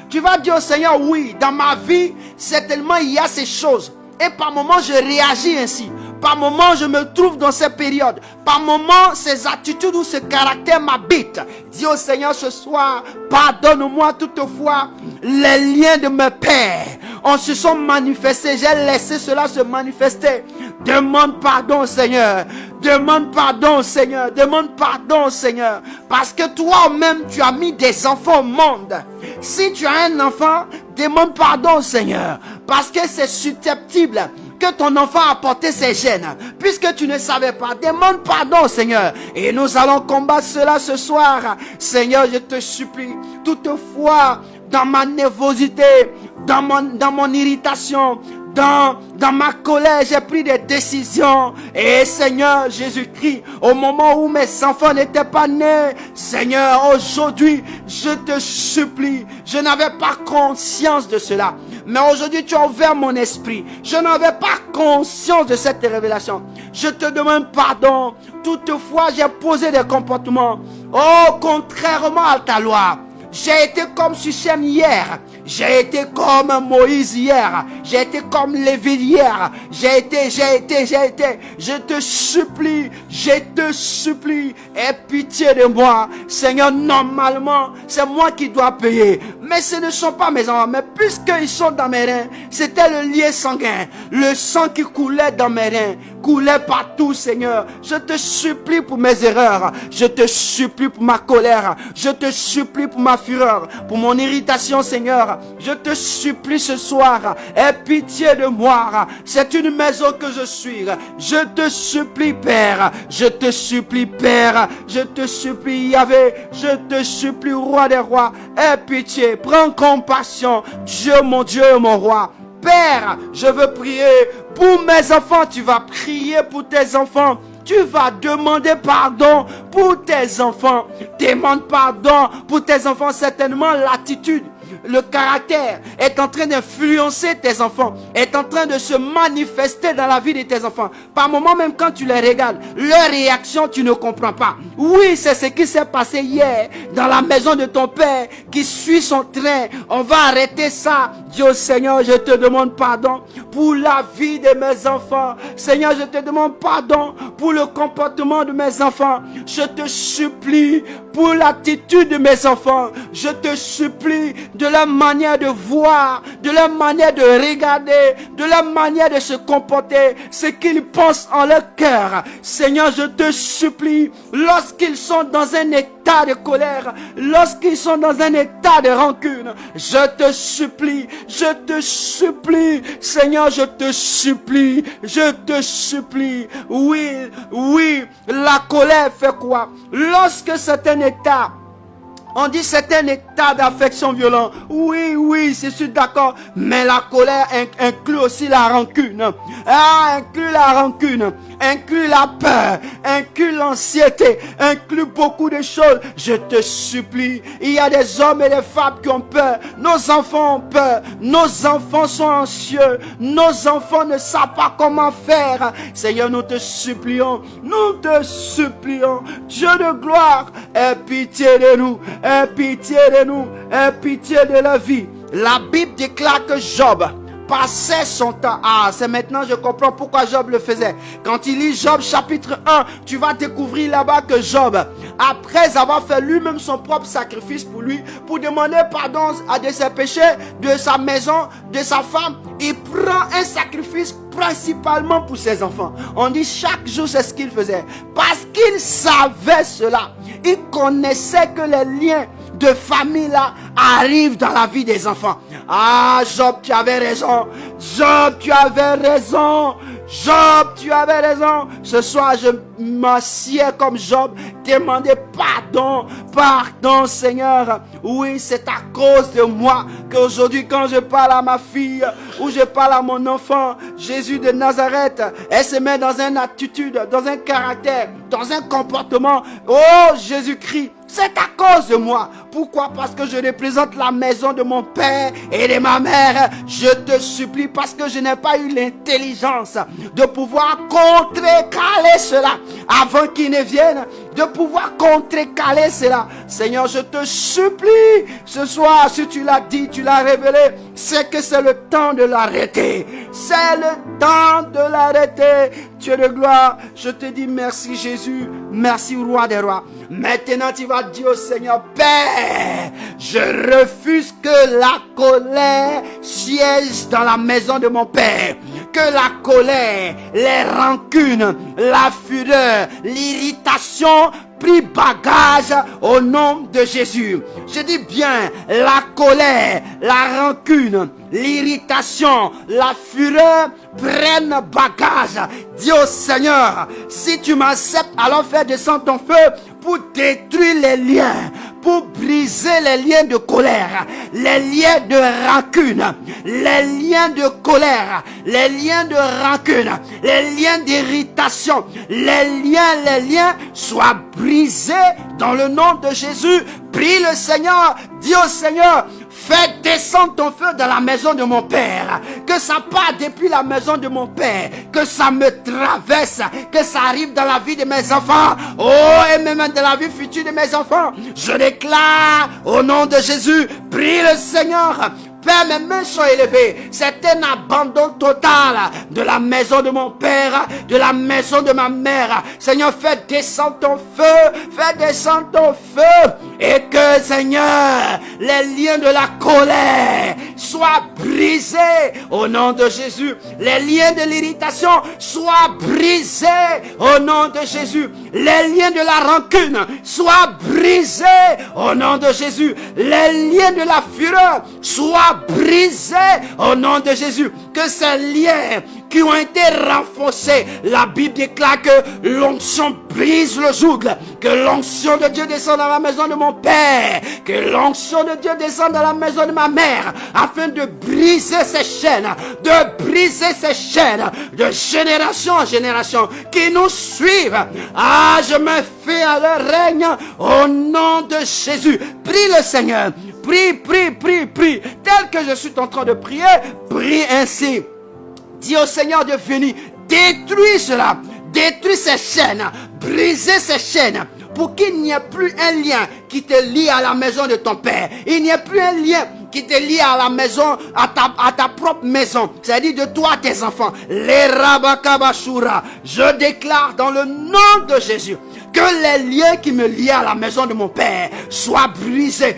Tu vas dire au Seigneur, oui, dans ma vie, certainement il y a ces choses. Et par moments, je réagis ainsi. Par moments, je me trouve dans ces périodes. Par moments, ces attitudes ou ce caractère m'habitent. Dis au Seigneur ce soir, pardonne-moi toutefois les liens de mes pères. On se sont manifestés. J'ai laissé cela se manifester. Demande pardon, Seigneur. Demande pardon, Seigneur. Demande pardon, Seigneur. Parce que toi-même, tu as mis des enfants au monde. Si tu as un enfant, demande pardon, Seigneur. Parce que c'est susceptible que ton enfant a porté ses gènes. Puisque tu ne savais pas, demande pardon, Seigneur. Et nous allons combattre cela ce soir. Seigneur, je te supplie. Toutefois, dans ma nervosité, dans mon irritation, dans ma colère, j'ai pris des décisions. Et Seigneur Jésus-Christ, au moment où mes enfants n'étaient pas nés, Seigneur, aujourd'hui, je te supplie. Je n'avais pas conscience de cela. Mais aujourd'hui, tu as ouvert mon esprit. Je n'avais pas conscience de cette révélation. Je te demande pardon. Toutefois, j'ai posé des comportements. Oh, contrairement à ta loi. J'ai été comme Suchem hier. J'ai été comme Moïse hier. J'ai été comme Lévi hier. J'ai été. Je te supplie. Aie pitié de moi. Seigneur, normalement, c'est moi qui dois payer. Mais ce ne sont pas mes enfants. Mais puisqu'ils sont dans mes reins, c'était le lien sanguin. Le sang qui coulait dans mes reins. Coulait partout, Seigneur. Je te supplie pour mes erreurs. Je te supplie pour ma colère. Je te supplie pour ma fureur. Pour mon irritation, Seigneur. Je te supplie ce soir. Aie pitié de moi. C'est une maison que je suis. Je te supplie, Père. Je te supplie, Père. Je te supplie, Yahvé. Je te supplie, Roi des rois. Aie pitié. Prends compassion. Dieu, mon roi. Père, je veux prier pour mes enfants. Tu vas prier pour tes enfants. Tu vas demander pardon pour tes enfants. Demande pardon pour tes enfants. Certainement, l'attitude, le caractère est en train d'influencer tes enfants, est en train de se manifester dans la vie de tes enfants. Par moments, même quand tu les regardes, leur réaction, tu ne comprends pas. Oui, c'est ce qui s'est passé hier dans la maison de ton père qui suit son train. On va arrêter ça. Dieu Seigneur, je te demande pardon pour la vie de mes enfants. Seigneur, je te demande pardon pour le comportement de mes enfants. Je te supplie pour l'attitude de mes enfants. Je te supplie de la manière de voir, de la manière de regarder, de la manière de se comporter, ce qu'ils pensent en leur cœur. Seigneur, je te supplie, lorsqu'ils sont dans un état de colère, lorsqu'ils sont dans un état de rancune, je te supplie, Seigneur, je te supplie. Oui, la colère fait quoi? Lorsque c'est un état On dit c'est un état d'affection violent. Oui, oui, je suis d'accord. Mais la colère inclut aussi la rancune. Ah, inclut la rancune, inclut la peur, inclut l'anxiété, inclut beaucoup de choses. Je te supplie, il y a des hommes et des femmes qui ont peur. Nos enfants ont peur. Nos enfants sont anxieux. Nos enfants ne savent pas comment faire. Seigneur, nous te supplions. Nous te supplions. Dieu de gloire, aie pitié de nous. Aie pitié de nous. Aie pitié de la vie. La Bible déclare que Job passait son temps. Ah, c'est maintenant je comprends pourquoi Job le faisait. Quand il lit Job chapitre 1, tu vas découvrir là-bas que Job, après avoir fait lui-même son propre sacrifice pour lui, pour demander pardon de ses péchés, de sa maison, de sa femme, il prend un sacrifice principalement pour ses enfants. On dit chaque jour c'est ce qu'il faisait. Parce qu'il savait cela. Il connaissait que les liens de famille là arrivent dans la vie des enfants. Ah, Job, tu avais raison. Job, tu avais raison. Job, tu avais raison. Ce soir, je m'assieds comme Job. Demandez pardon. Pardon, Seigneur. Oui, c'est à cause de moi qu'aujourd'hui, quand je parle à ma fille ou je parle à mon enfant, Jésus de Nazareth, elle se met dans une attitude, dans un caractère, dans un comportement. Oh, Jésus-Christ, c'est à cause de moi. Pourquoi? Parce que je représente la maison de mon père et de ma mère. Je te supplie parce que je n'ai pas eu l'intelligence de pouvoir contrecarrer cela avant qu'il ne vienne, de pouvoir contrecarrer cela. Seigneur, je te supplie ce soir, si tu l'as dit, tu l'as révélé, c'est que c'est le temps de l'arrêter. C'est le temps de l'arrêter. Dieu de gloire, je te dis merci Jésus, merci roi des rois. Maintenant tu vas dire au Seigneur, Père, je refuse que la colère siège dans la maison de mon Père. Que la colère, les rancunes, la fureur, l'irritation pris bagage au nom de Jésus. Je dis bien, la colère, la rancune, l'irritation, la fureur prennent bagage. Dis au Seigneur, si tu m'acceptes, alors fais descendre ton feu pour détruire les liens, pour briser les liens de colère, les liens de rancune, les liens de colère, les liens de rancune, les liens d'irritation, les liens soient brisés dans le nom de Jésus. Prie le Seigneur, dis au Seigneur, fais descendre ton feu dans la maison de mon Père. Que ça parte depuis la maison de mon Père. Que ça me traverse. Que ça arrive dans la vie de mes enfants. Oh, et même dans la vie future de mes enfants. Je déclare au nom de Jésus. Prie le Seigneur. Père, mes mains sont élevées. C'est un abandon total de la maison de mon père, de la maison de ma mère. Seigneur, fais descendre ton feu. Fais descendre ton feu. Et que, Seigneur, les liens de la colère soient brisés au nom de Jésus. Les liens de l'irritation soient brisés au nom de Jésus. Les liens de la rancune soient brisés au nom de Jésus. Les liens de la fureur soient brisés au nom de Jésus. Que ces liens qui ont été renforcés, la Bible déclare que l'onction brise le joug, que l'onction de Dieu descend dans la maison de mon Père, que l'onction de Dieu descend dans la maison de ma mère, afin de briser ces chaînes, de génération en génération, qui nous suivent. Ah, je me fais à leur règne au nom de Jésus. Prie le Seigneur, prie, tel que je suis en train de prier, prie ainsi. Dis au Seigneur de venir détruire cela, détruire ces chaînes, briser ces chaînes, pour qu'il n'y ait plus un lien qui te lie à la maison de ton Père. Il n'y ait plus un lien qui te lie à la maison, à ta propre maison, c'est-à-dire de toi, tes enfants. Les Rabakabashura, je déclare dans le nom de Jésus que les liens qui me lient à la maison de mon Père soient brisés,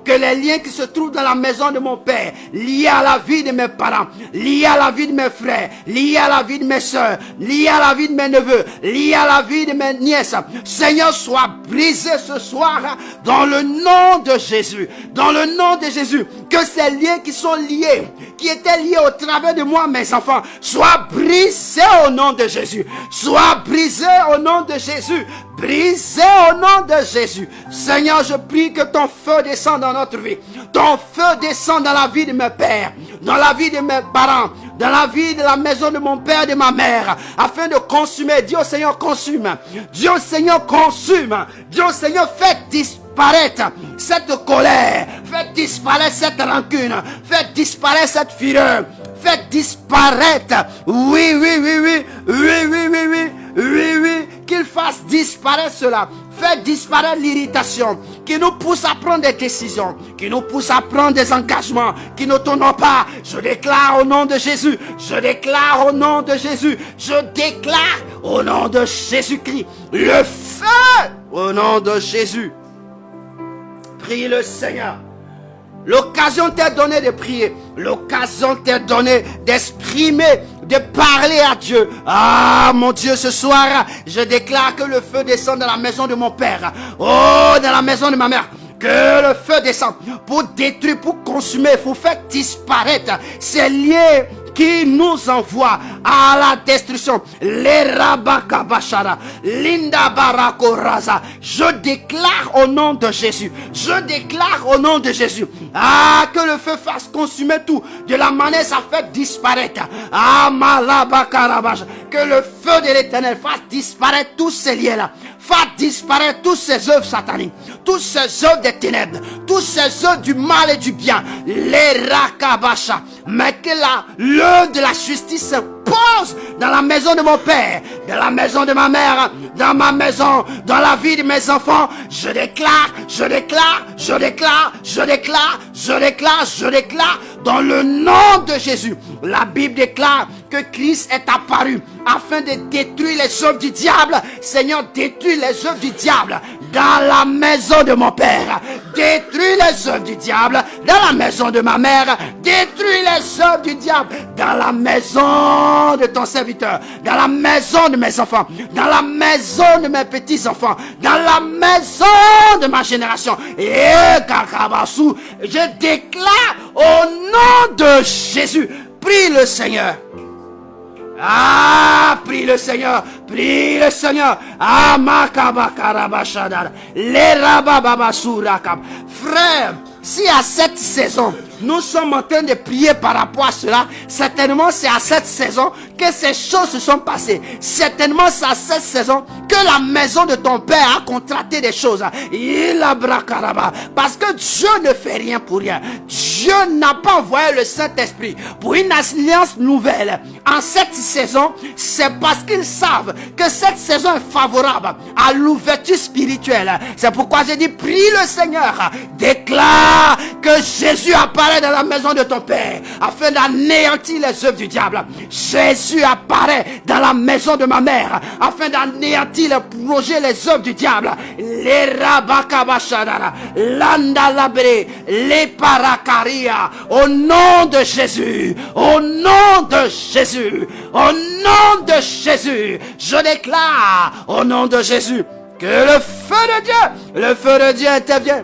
que les liens qui se trouvent dans la maison de mon Père, liés à la vie de mes parents, liés à la vie de mes frères, liés à la vie de mes soeurs, liés à la vie de mes neveux, liés à la vie de mes nièces, Seigneur, soient brisés ce soir dans le nom de Jésus. Dans le nom de Jésus, que ces liens qui sont liés, qui étaient liés au travers de moi, mes enfants, soient brisés au nom de Jésus. Soient brisés au nom de Jésus. Brisés au nom de Jésus. Seigneur, je prie que ton feu descende dans notre vie. Ton feu descende dans la vie de mes pères, dans la vie de mes parents, dans la vie de la maison de mon père et de ma mère, afin de consumer. Dieu Seigneur, consume. Dieu Seigneur, consume. Dieu Seigneur, fais disparaître cette colère. Fais disparaître cette rancune. Fais disparaître cette fureur. Fais disparaître. Oui, oui, oui, oui. Oui, oui, oui, oui. Oui, oui. Qu'il fasse disparaître cela. Fais disparaître l'irritation, qui nous pousse à prendre des décisions, qui nous pousse à prendre des engagements, qui ne t'honorent pas. Je déclare au nom de Jésus, je déclare au nom de Jésus, je déclare au nom de Jésus-Christ, le feu au nom de Jésus. Prie le Seigneur. L'occasion t'est donnée de prier. L'occasion t'est donnée d'exprimer, de parler à Dieu. Ah, mon Dieu, ce soir, je déclare que le feu descend dans la maison de mon père. Oh, dans la maison de ma mère. Que le feu descende pour détruire, pour consumer, pour faire disparaître ces liens qui nous envoie à la destruction. Les rabakabashara, linda barakoraza. Je déclare au nom de Jésus. Je déclare au nom de Jésus. Ah, que le feu fasse consumer tout. De la manière ça fait disparaître. Ah, malabakarabash. Que le feu de l'Éternel fasse disparaître tous ces liens-là. Fasse disparaître toutes ces œuvres sataniques. Toutes ces œuvres des ténèbres. Toutes ces œuvres du mal et du bien. Les rakabasha. Mais que l'œuvre de la justice se pose dans la maison de mon père, dans la maison de ma mère, dans ma maison, dans la vie de mes enfants. Je déclare, je déclare, je déclare, je déclare, je déclare, je déclare, dans le nom de Jésus. La Bible déclare que Christ est apparu afin de détruire les œuvres du diable. Seigneur, détruis les œuvres du diable dans la maison de mon père. Détruis les œuvres du diable dans la maison de ma mère. Détruis les œuvres du diable dans la maison de ton serviteur, dans la maison de mes enfants, dans la maison de mes petits-enfants, dans la maison de ma génération. Et Kakabasu, je déclare au nom de Jésus, prie le Seigneur. Ah, prie le Seigneur, prie le Seigneur. Ah, makabakarabashadar, les rabababasurakab. Frère, si à cette saison, nous sommes en train de prier par rapport à cela, certainement c'est à cette saison que ces choses se sont passées. Certainement c'est à cette saison que la maison de ton père a contracté des choses. Il a bracaraba. Parce que Dieu ne fait rien pour rien. Dieu n'a pas envoyé le Saint-Esprit pour une alliance nouvelle. En cette saison, c'est parce qu'ils savent que cette saison est favorable à l'ouverture spirituelle. C'est pourquoi j'ai dit, prie le Seigneur. Déclare que Jésus apparaît dans la maison de ton père afin d'anéantir les œuvres du diable. Jésus apparaît dans la maison de ma mère afin d'anéantir les projets, les œuvres du diable. Les rabakabashadara, l'andalabre, les parakaria. Au nom de Jésus, au nom de Jésus, au nom de Jésus, je déclare au nom de Jésus que le feu de Dieu intervient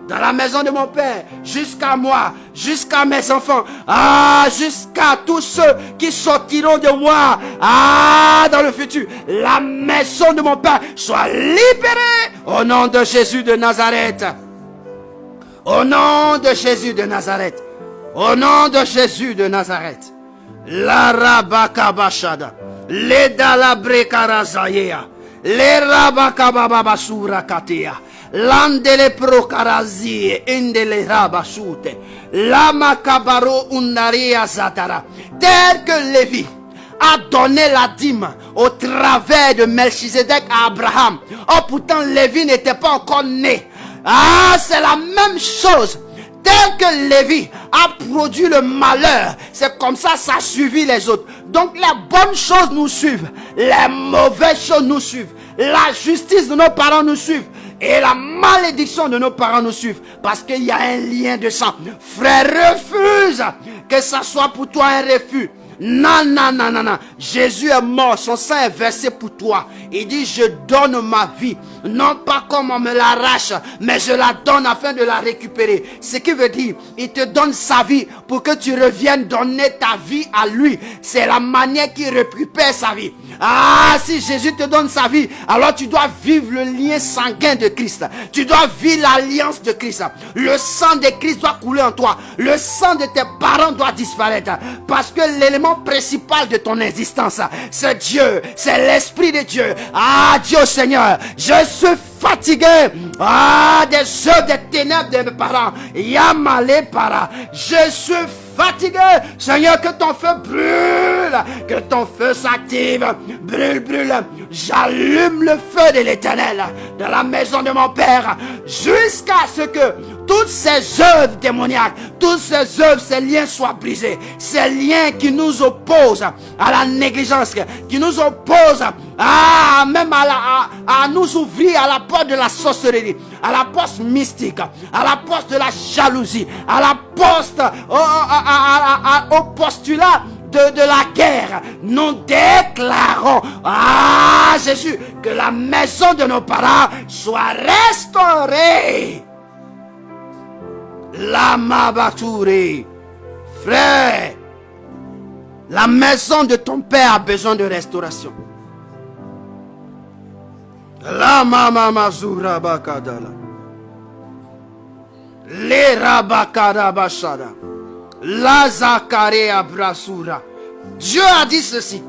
dans la maison de mon père, jusqu'à moi, jusqu'à mes enfants, jusqu'à tous ceux qui sortiront de moi, dans le futur. La maison de mon père soit libérée au nom de Jésus de Nazareth. Au nom de Jésus de Nazareth. Au nom de Jésus de Nazareth. La rabakabashada, le dalabrekarazaye, le rabakabababasura katea. Landele procarazie indele rabashute la macabaro unaria zatara. Tel que Lévi a donné la dîme au travers de Melchizedek à Abraham. Oh, pourtant Lévi n'était pas encore né. C'est la même chose. Tel que Lévi a produit le malheur, c'est comme ça a suivi les autres. Donc les bonnes choses nous suivent, les mauvaises choses nous suivent, la justice de nos parents nous suivent et la malédiction de nos parents nous suivent, parce qu'il y a un lien de sang. Frère, refuse que ça soit pour toi un refus. Non, non, non, non, non. Jésus est mort, son sang est versé pour toi. Il dit, je donne ma vie non pas comme on me l'arrache, mais je la donne afin de la récupérer. Ce qui veut dire, il te donne sa vie pour que tu reviennes donner ta vie à lui. C'est la manière qu'il récupère sa vie. Ah, si Jésus te donne sa vie, alors tu dois vivre le lien sanguin de Christ. Tu dois vivre l'alliance de Christ. Le sang de Christ doit couler en toi. Le sang de tes parents doit disparaître. Parce que l'élément principal de ton existence, c'est Dieu. C'est l'Esprit de Dieu. Ah, Dieu Seigneur, je suis fatigué. Ah, des œuvres des ténèbres de mes parents. Yamale para. Je suis fatigué. Seigneur, que ton feu brûle. Que ton feu s'active. Brûle, brûle. J'allume le feu de l'Éternel dans la maison de mon Père. Jusqu'à ce que toutes ces œuvres démoniaques, toutes ces œuvres, ces liens soient brisés. Ces liens qui nous opposent à la négligence, qui nous opposent même à nous ouvrir à la porte de la sorcellerie, à la porte mystique, à la porte de la jalousie, à la porte, au postulat de la guerre. Nous déclarons, Jésus, que la maison de nos parents soit restaurée. La Mabature, frère, la maison de ton père a besoin de restauration. La Mama Mazura Bakadala, les Rabakada Bashada, la Zakaria Brasura. Dieu a dit ceci.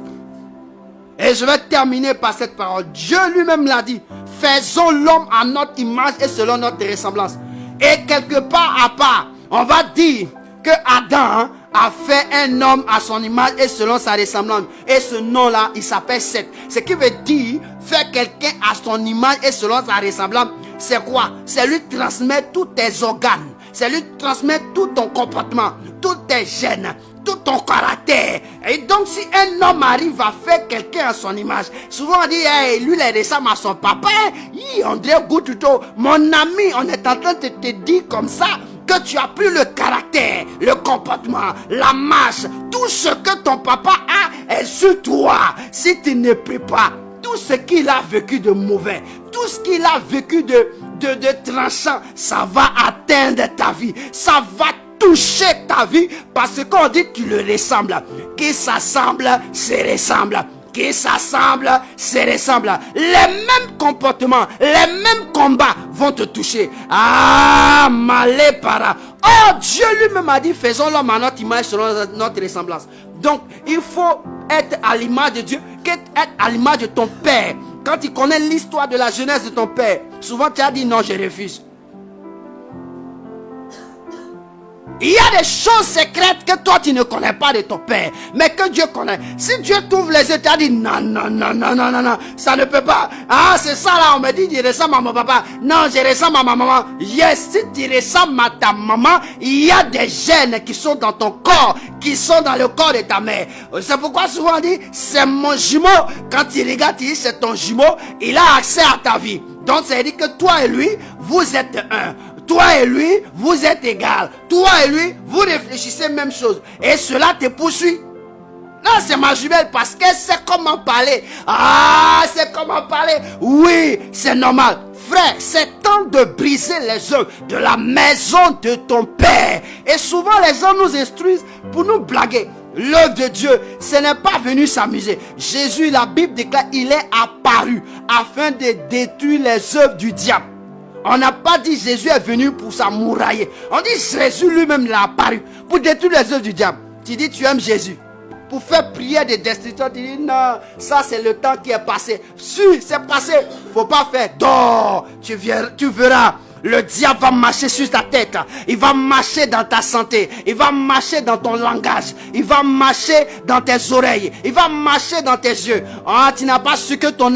Et je vais terminer par cette parole. Dieu lui-même l'a dit. Faisons l'homme à notre image et selon notre ressemblance. Et quelque part à part, on va dire que Adam a fait un homme à son image et selon sa ressemblance. Et ce nom-là, il s'appelle Seth. Ce qui veut dire faire quelqu'un à son image et selon sa ressemblance. C'est quoi? C'est lui transmettre tous tes organes. C'est lui transmettre tout ton comportement, tous tes gènes, tout ton caractère. Et donc si un homme arrive à faire quelqu'un à son image, souvent on dit, hey, lui il ressemble à son papa. On dirait Goututo. Mon ami, on est en train de te dire comme ça que tu as plus le caractère, le comportement, la marche, tout ce que ton papa a est sur toi. Si tu ne pries pas, tout ce qu'il a vécu de mauvais, tout ce qu'il a vécu de tranchant, ça va atteindre ta vie, ça va toucher ta vie, parce qu'on dit qu'il le ressemble. Qui s'assemble, se ressemble. Qui s'assemble, se ressemble. Les mêmes comportements, les mêmes combats vont te toucher. Malé para. Oh, Dieu lui-même a dit, faisons l'homme à notre image selon notre ressemblance. Donc, il faut être à l'image de Dieu, être à l'image de ton père. Quand tu connais l'histoire de la jeunesse de ton père, souvent tu as dit non, je refuse. Il y a des choses secrètes que toi tu ne connais pas de ton père, mais que Dieu connaît. Si Dieu t'ouvre les yeux, tu as dit non, non, non, non, non, non, non, ça ne peut pas. Ah, c'est ça là, on me dit, je ressemble à mon papa. Non, je ressemble à ma maman. Yes, si tu ressembles à ta maman, il y a des gènes qui sont dans ton corps, qui sont dans le corps de ta mère. C'est pourquoi souvent on dit, c'est mon jumeau. Quand tu regardes, tu dis, c'est ton jumeau, il a accès à ta vie. Donc ça veut dire que toi et lui, vous êtes un. Toi et lui, vous êtes égal. Toi et lui, vous réfléchissez même chose. Et cela te poursuit. Non, c'est ma jumelle parce qu'elle sait comment parler. Ah, c'est comment parler. Oui, c'est normal. Frère, c'est temps de briser les œuvres de la maison de ton père. Et souvent, les gens nous instruisent pour nous blaguer. L'œuvre de Dieu, ce n'est pas venu s'amuser. Jésus, la Bible déclare, il est apparu afin de détruire les œuvres du diable. On n'a pas dit Jésus est venu pour s'amourailler. On dit Jésus lui-même l'a apparu pour détruire les œuvres du diable. Tu dis tu aimes Jésus. Pour faire prière de destruction, tu dis non, ça c'est le temps qui est passé. Si c'est passé, faut pas faire. Dors, tu verras. Le diable va marcher sur ta tête. Il va marcher dans ta santé. Il va marcher dans ton langage. Il va marcher dans tes oreilles. Il va marcher dans tes yeux. Ah, tu n'as pas su que ton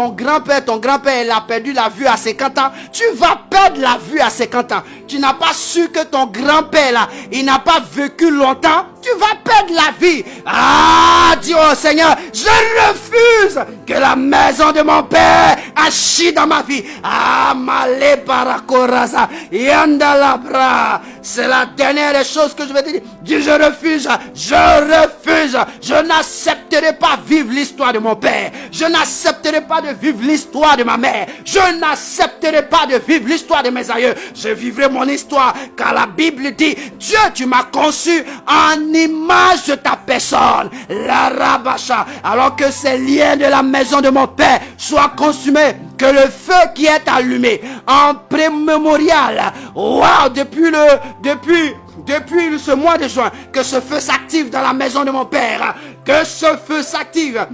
grand-père, il a perdu la vue à 50 ans. Tu vas perdre la vue à 50 ans. Tu n'as pas su que ton grand-père là, il n'a pas vécu longtemps. Tu vas perdre la vie. Ah, dis au Seigneur, je refuse que la maison de mon père agisse dans ma vie. Ah, malé paracoraza, yandalabra. c'est la dernière des choses que je vais te dire. Dis, je refuse, je n'accepterai pas vivre l'histoire de mon père. Je n'accepterai pas de vivre l'histoire de ma mère. Je n'accepterai pas de vivre l'histoire de mes aïeux. Je vivrai mon histoire, car la Bible dit, Dieu, tu m'as conçu en image de ta personne. La rabacha, alors que ces liens de la maison de mon père soient consumés, que le feu qui est allumé en prémémorial, wow, depuis ce mois de juin, que ce feu s'active dans la maison de mon père, que ce feu s'active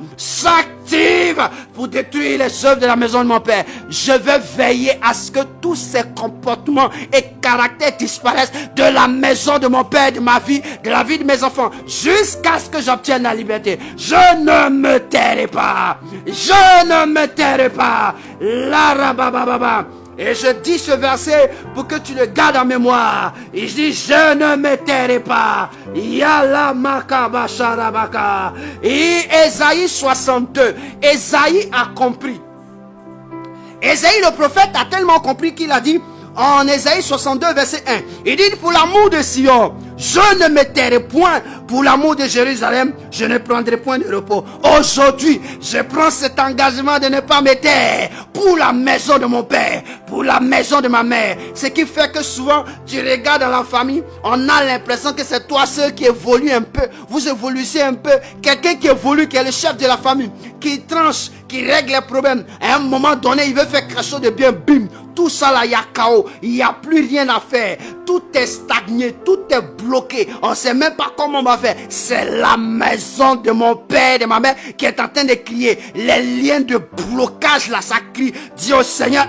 pour détruire les œuvres de la maison de mon père. Je vais veiller à ce que tous ces comportements et caractères disparaissent de la maison de mon père, de ma vie, de la vie de mes enfants, jusqu'à ce que j'obtienne la liberté. Je ne me tairai pas. Je ne me tairai pas. La rabababa. Et je dis ce verset pour que tu le gardes en mémoire. Et je dis, je ne me tairai pas. Yala makabasharabaka. Et Ésaïe 62. Ésaïe a compris. Ésaïe le prophète a tellement compris qu'il a dit en Ésaïe 62 verset 1. Il dit, pour l'amour de Sion, je ne me tairai point. Pour l'amour de Jérusalem, je ne prendrai point de repos. Aujourd'hui, je prends cet engagement de ne pas me taire. Pour la maison de mon père, pour la maison de ma mère. Ce qui fait que souvent, tu regardes dans la famille, on a l'impression que c'est toi seul qui évolue un peu. Vous évoluez un peu. Quelqu'un qui évolue, qui est le chef de la famille, qui tranche, qui règle les problèmes. À un moment donné, il veut faire quelque chose de bien, bim. Tout ça là, il y a chaos. Il n'y a plus rien à faire. Tout est stagné, tout est bloqué. On ne sait même pas comment on va faire. C'est la maison de mon père, de ma mère, qui est en train de crier. Les liens de blocage là, ça crie. Dis au Seigneur,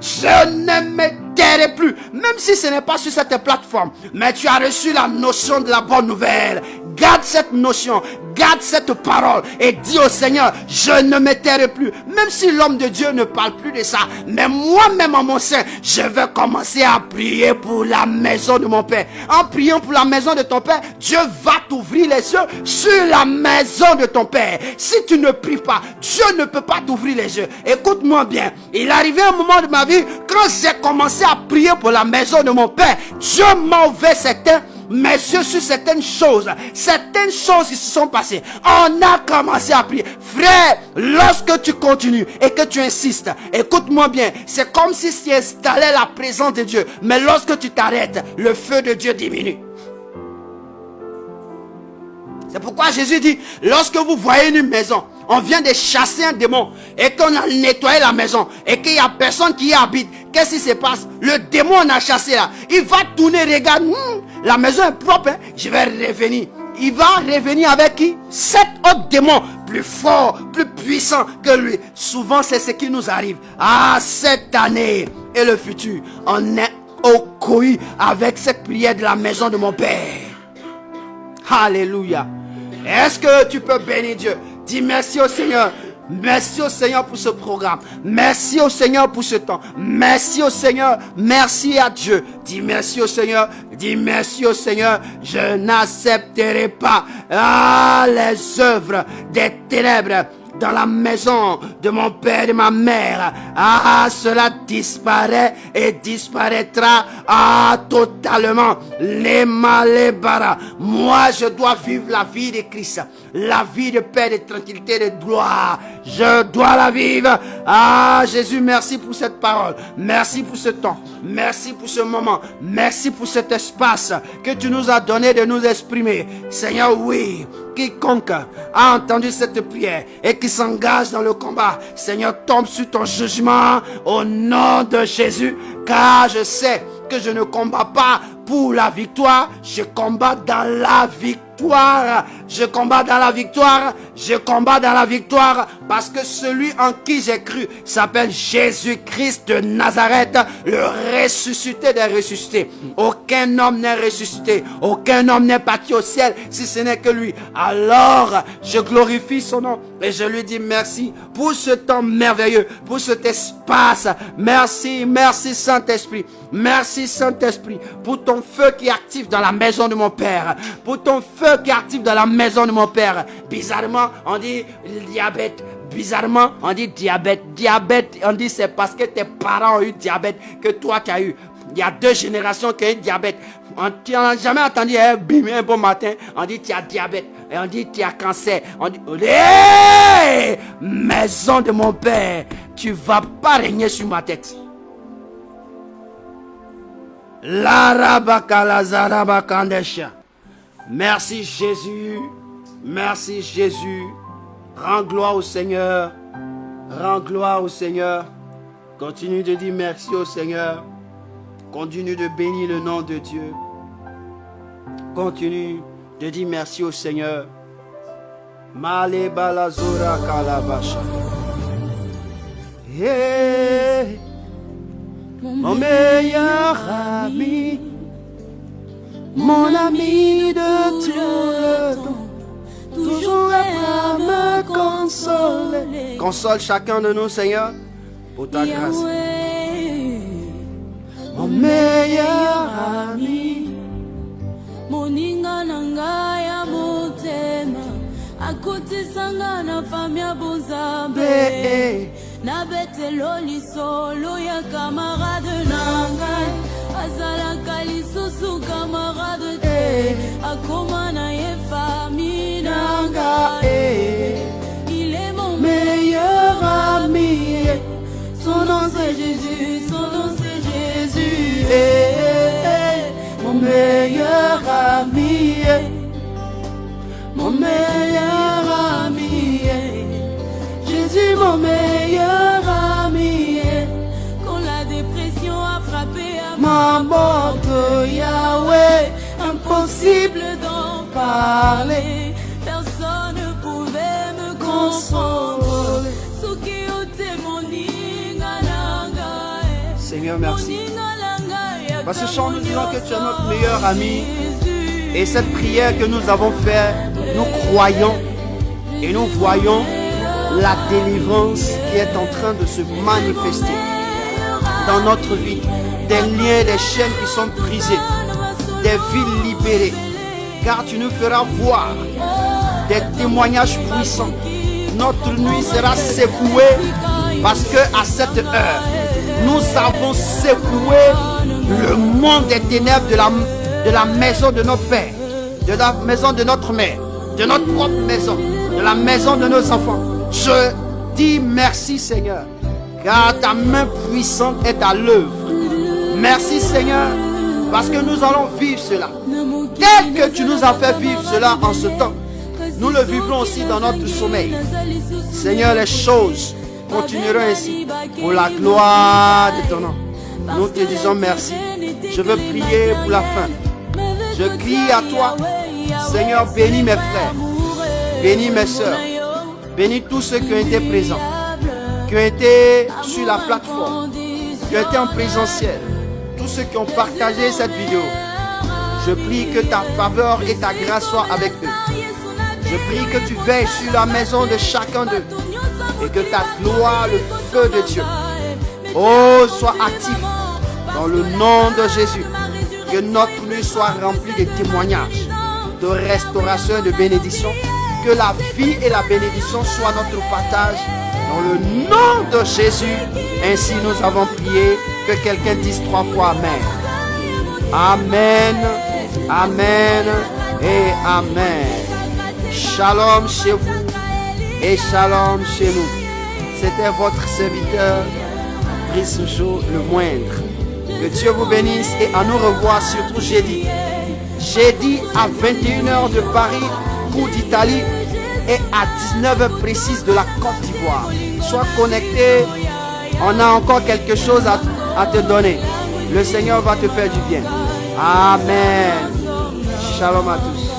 je ne me tairai plus. Même si ce n'est pas sur cette plateforme. Mais tu as reçu la notion de la bonne nouvelle. Garde cette notion, garde cette parole et dis au Seigneur, je ne me tairai plus. Même si l'homme de Dieu ne parle plus de ça, mais moi-même en mon sein, je vais commencer à prier pour la maison de mon Père. En priant pour la maison de ton Père, Dieu va t'ouvrir les yeux sur la maison de ton Père. Si tu ne pries pas, Dieu ne peut pas t'ouvrir les yeux. Écoute-moi bien, il arrivait un moment de ma vie, quand j'ai commencé à prier pour la maison de mon Père, Dieu m'a ouvert certains mes yeux sur certaines choses qui se sont passées. On a commencé à prier. Frère, lorsque tu continues et que tu insistes, écoute-moi bien, c'est comme si tu installais la présence de Dieu. Mais lorsque tu t'arrêtes, le feu de Dieu diminue. C'est pourquoi Jésus dit, lorsque vous voyez une maison, on vient de chasser un démon et qu'on a nettoyé la maison et qu'il n'y a personne qui y habite, qu'est-ce qui se passe? Le démon on a chassé là, il va tourner, regarde, la maison est propre, hein? Je vais revenir. Il va revenir avec qui? 7 autres démons plus forts, plus puissants que lui. Souvent c'est ce qui nous arrive. Ah, cette année et le futur, on est au coï avec cette prière de la maison de mon Père. Alléluia. Est-ce que tu peux bénir Dieu? Dis merci au Seigneur. Merci au Seigneur pour ce programme. Merci au Seigneur pour ce temps. Merci au Seigneur. Merci à Dieu. Dis merci au Seigneur. Dis merci au Seigneur. Je n'accepterai pas les œuvres des ténèbres dans la maison de mon père et de ma mère. Cela disparaît et disparaîtra totalement. Les malébara. Moi, je dois vivre la vie de Christ. La vie de paix, de tranquillité, de gloire. Je dois la vivre. Jésus, merci pour cette parole. Merci pour ce temps. Merci pour ce moment. Merci pour cet espace que tu nous as donné de nous exprimer. Seigneur, oui. Quiconque a entendu cette prière et qui s'engage dans le combat, Seigneur, tombe sur ton jugement au nom de Jésus, car je sais que je ne combats pas pour la victoire, je combats dans la victoire. Je combats dans la victoire. Je combats dans la victoire parce que celui en qui j'ai cru s'appelle Jésus-Christ de Nazareth, le ressuscité des ressuscités. Aucun homme n'est ressuscité. Aucun homme n'est parti au ciel si ce n'est que lui. Alors, je glorifie son nom et je lui dis merci pour ce temps merveilleux, pour cet espace. Merci, merci Saint-Esprit. Merci Saint-Esprit pour ton feu qui est actif dans la maison de mon Père. Pour ton feu qui est actif dans la maison de mon Père. Bizarrement, on dit le diabète. Bizarrement, on dit diabète. Diabète, on dit c'est parce que tes parents ont eu diabète que toi tu as eu. Il y a 2 générations qui ont eu diabète. Tu n'as jamais entendu un bon matin, on dit tu as diabète. Et on dit tu as cancer. On dit, hey, maison de mon père, tu ne vas pas régner sur ma tête. Merci Jésus. Merci Jésus. Rends gloire au Seigneur. Rends gloire au Seigneur. Continue de dire merci au Seigneur. Continue de bénir le nom de Dieu. Continue de dire merci au Seigneur. Male balazura kalabasha. Hey, mon meilleur ami, mon ami de tout le temps, toujours à me consoler. Console chacun de nous, Seigneur, pour ta grâce. Mon meilleur ami, moninga nanga ya motema, akuti sanga na famia bonzambe, na betelo lisolo ya camarade nanga, azala kalisusu camarade te, akoma na ye famille nanga, il est mon meilleur ami, son nom c'est Jésus, son nom c'est Jésus, mon meilleur ami, mon meilleur ami, Jésus mon meilleur ami. Quand la dépression a frappé à ma mort, Yahweh, impossible d'en parler, personne ne pouvait me consoler. Seigneur, merci. Parce que chant, nous disons que tu es notre meilleur ami. Et cette prière que nous avons faite, nous croyons et nous voyons la délivrance qui est en train de se manifester dans notre vie. Des liens, des chaînes qui sont brisées, des vies libérées. Car tu nous feras voir des témoignages puissants. Notre nuit sera secouée parce que à cette heure, nous avons secoué le monde des ténèbres de la maison de nos pères, de la maison de notre mère, de notre propre maison, de la maison de nos enfants. Je dis merci Seigneur, car ta main puissante est à l'œuvre. Merci Seigneur, parce que nous allons vivre cela. Tel que tu nous as fait vivre cela en ce temps, nous le vivrons aussi dans notre sommeil. Seigneur, les choses continueront ainsi pour la gloire de ton nom. Nous te disons merci. Je veux prier pour la fin. Je crie à toi, Seigneur, bénis mes frères, bénis mes soeurs, bénis tous ceux qui ont été présents, qui ont été sur la plateforme, qui ont été en présentiel, tous ceux qui ont partagé cette vidéo. Je prie que ta faveur et ta grâce soient avec eux. Je prie que tu veilles sur la maison de chacun d'eux et que ta gloire, le feu de Dieu, soit actif dans le nom de Jésus. Que notre nuit soit remplie de témoignages, de restauration et de bénédiction. Que la vie et la bénédiction soient notre partage dans le nom de Jésus. Ainsi nous avons prié. Que quelqu'un dise 3 fois Amen. Amen, Amen et Amen. Shalom chez vous et shalom chez nous. C'était votre serviteur, Brice Joe le moindre. Que Dieu vous bénisse et à nous revoir surtout jeudi. Jeudi à 21h de Paris ou d'Italie et à 19h précise de la Côte d'Ivoire. Sois connecté, on a encore quelque chose à te donner. Le Seigneur va te faire du bien. Amen. Shalom à tous.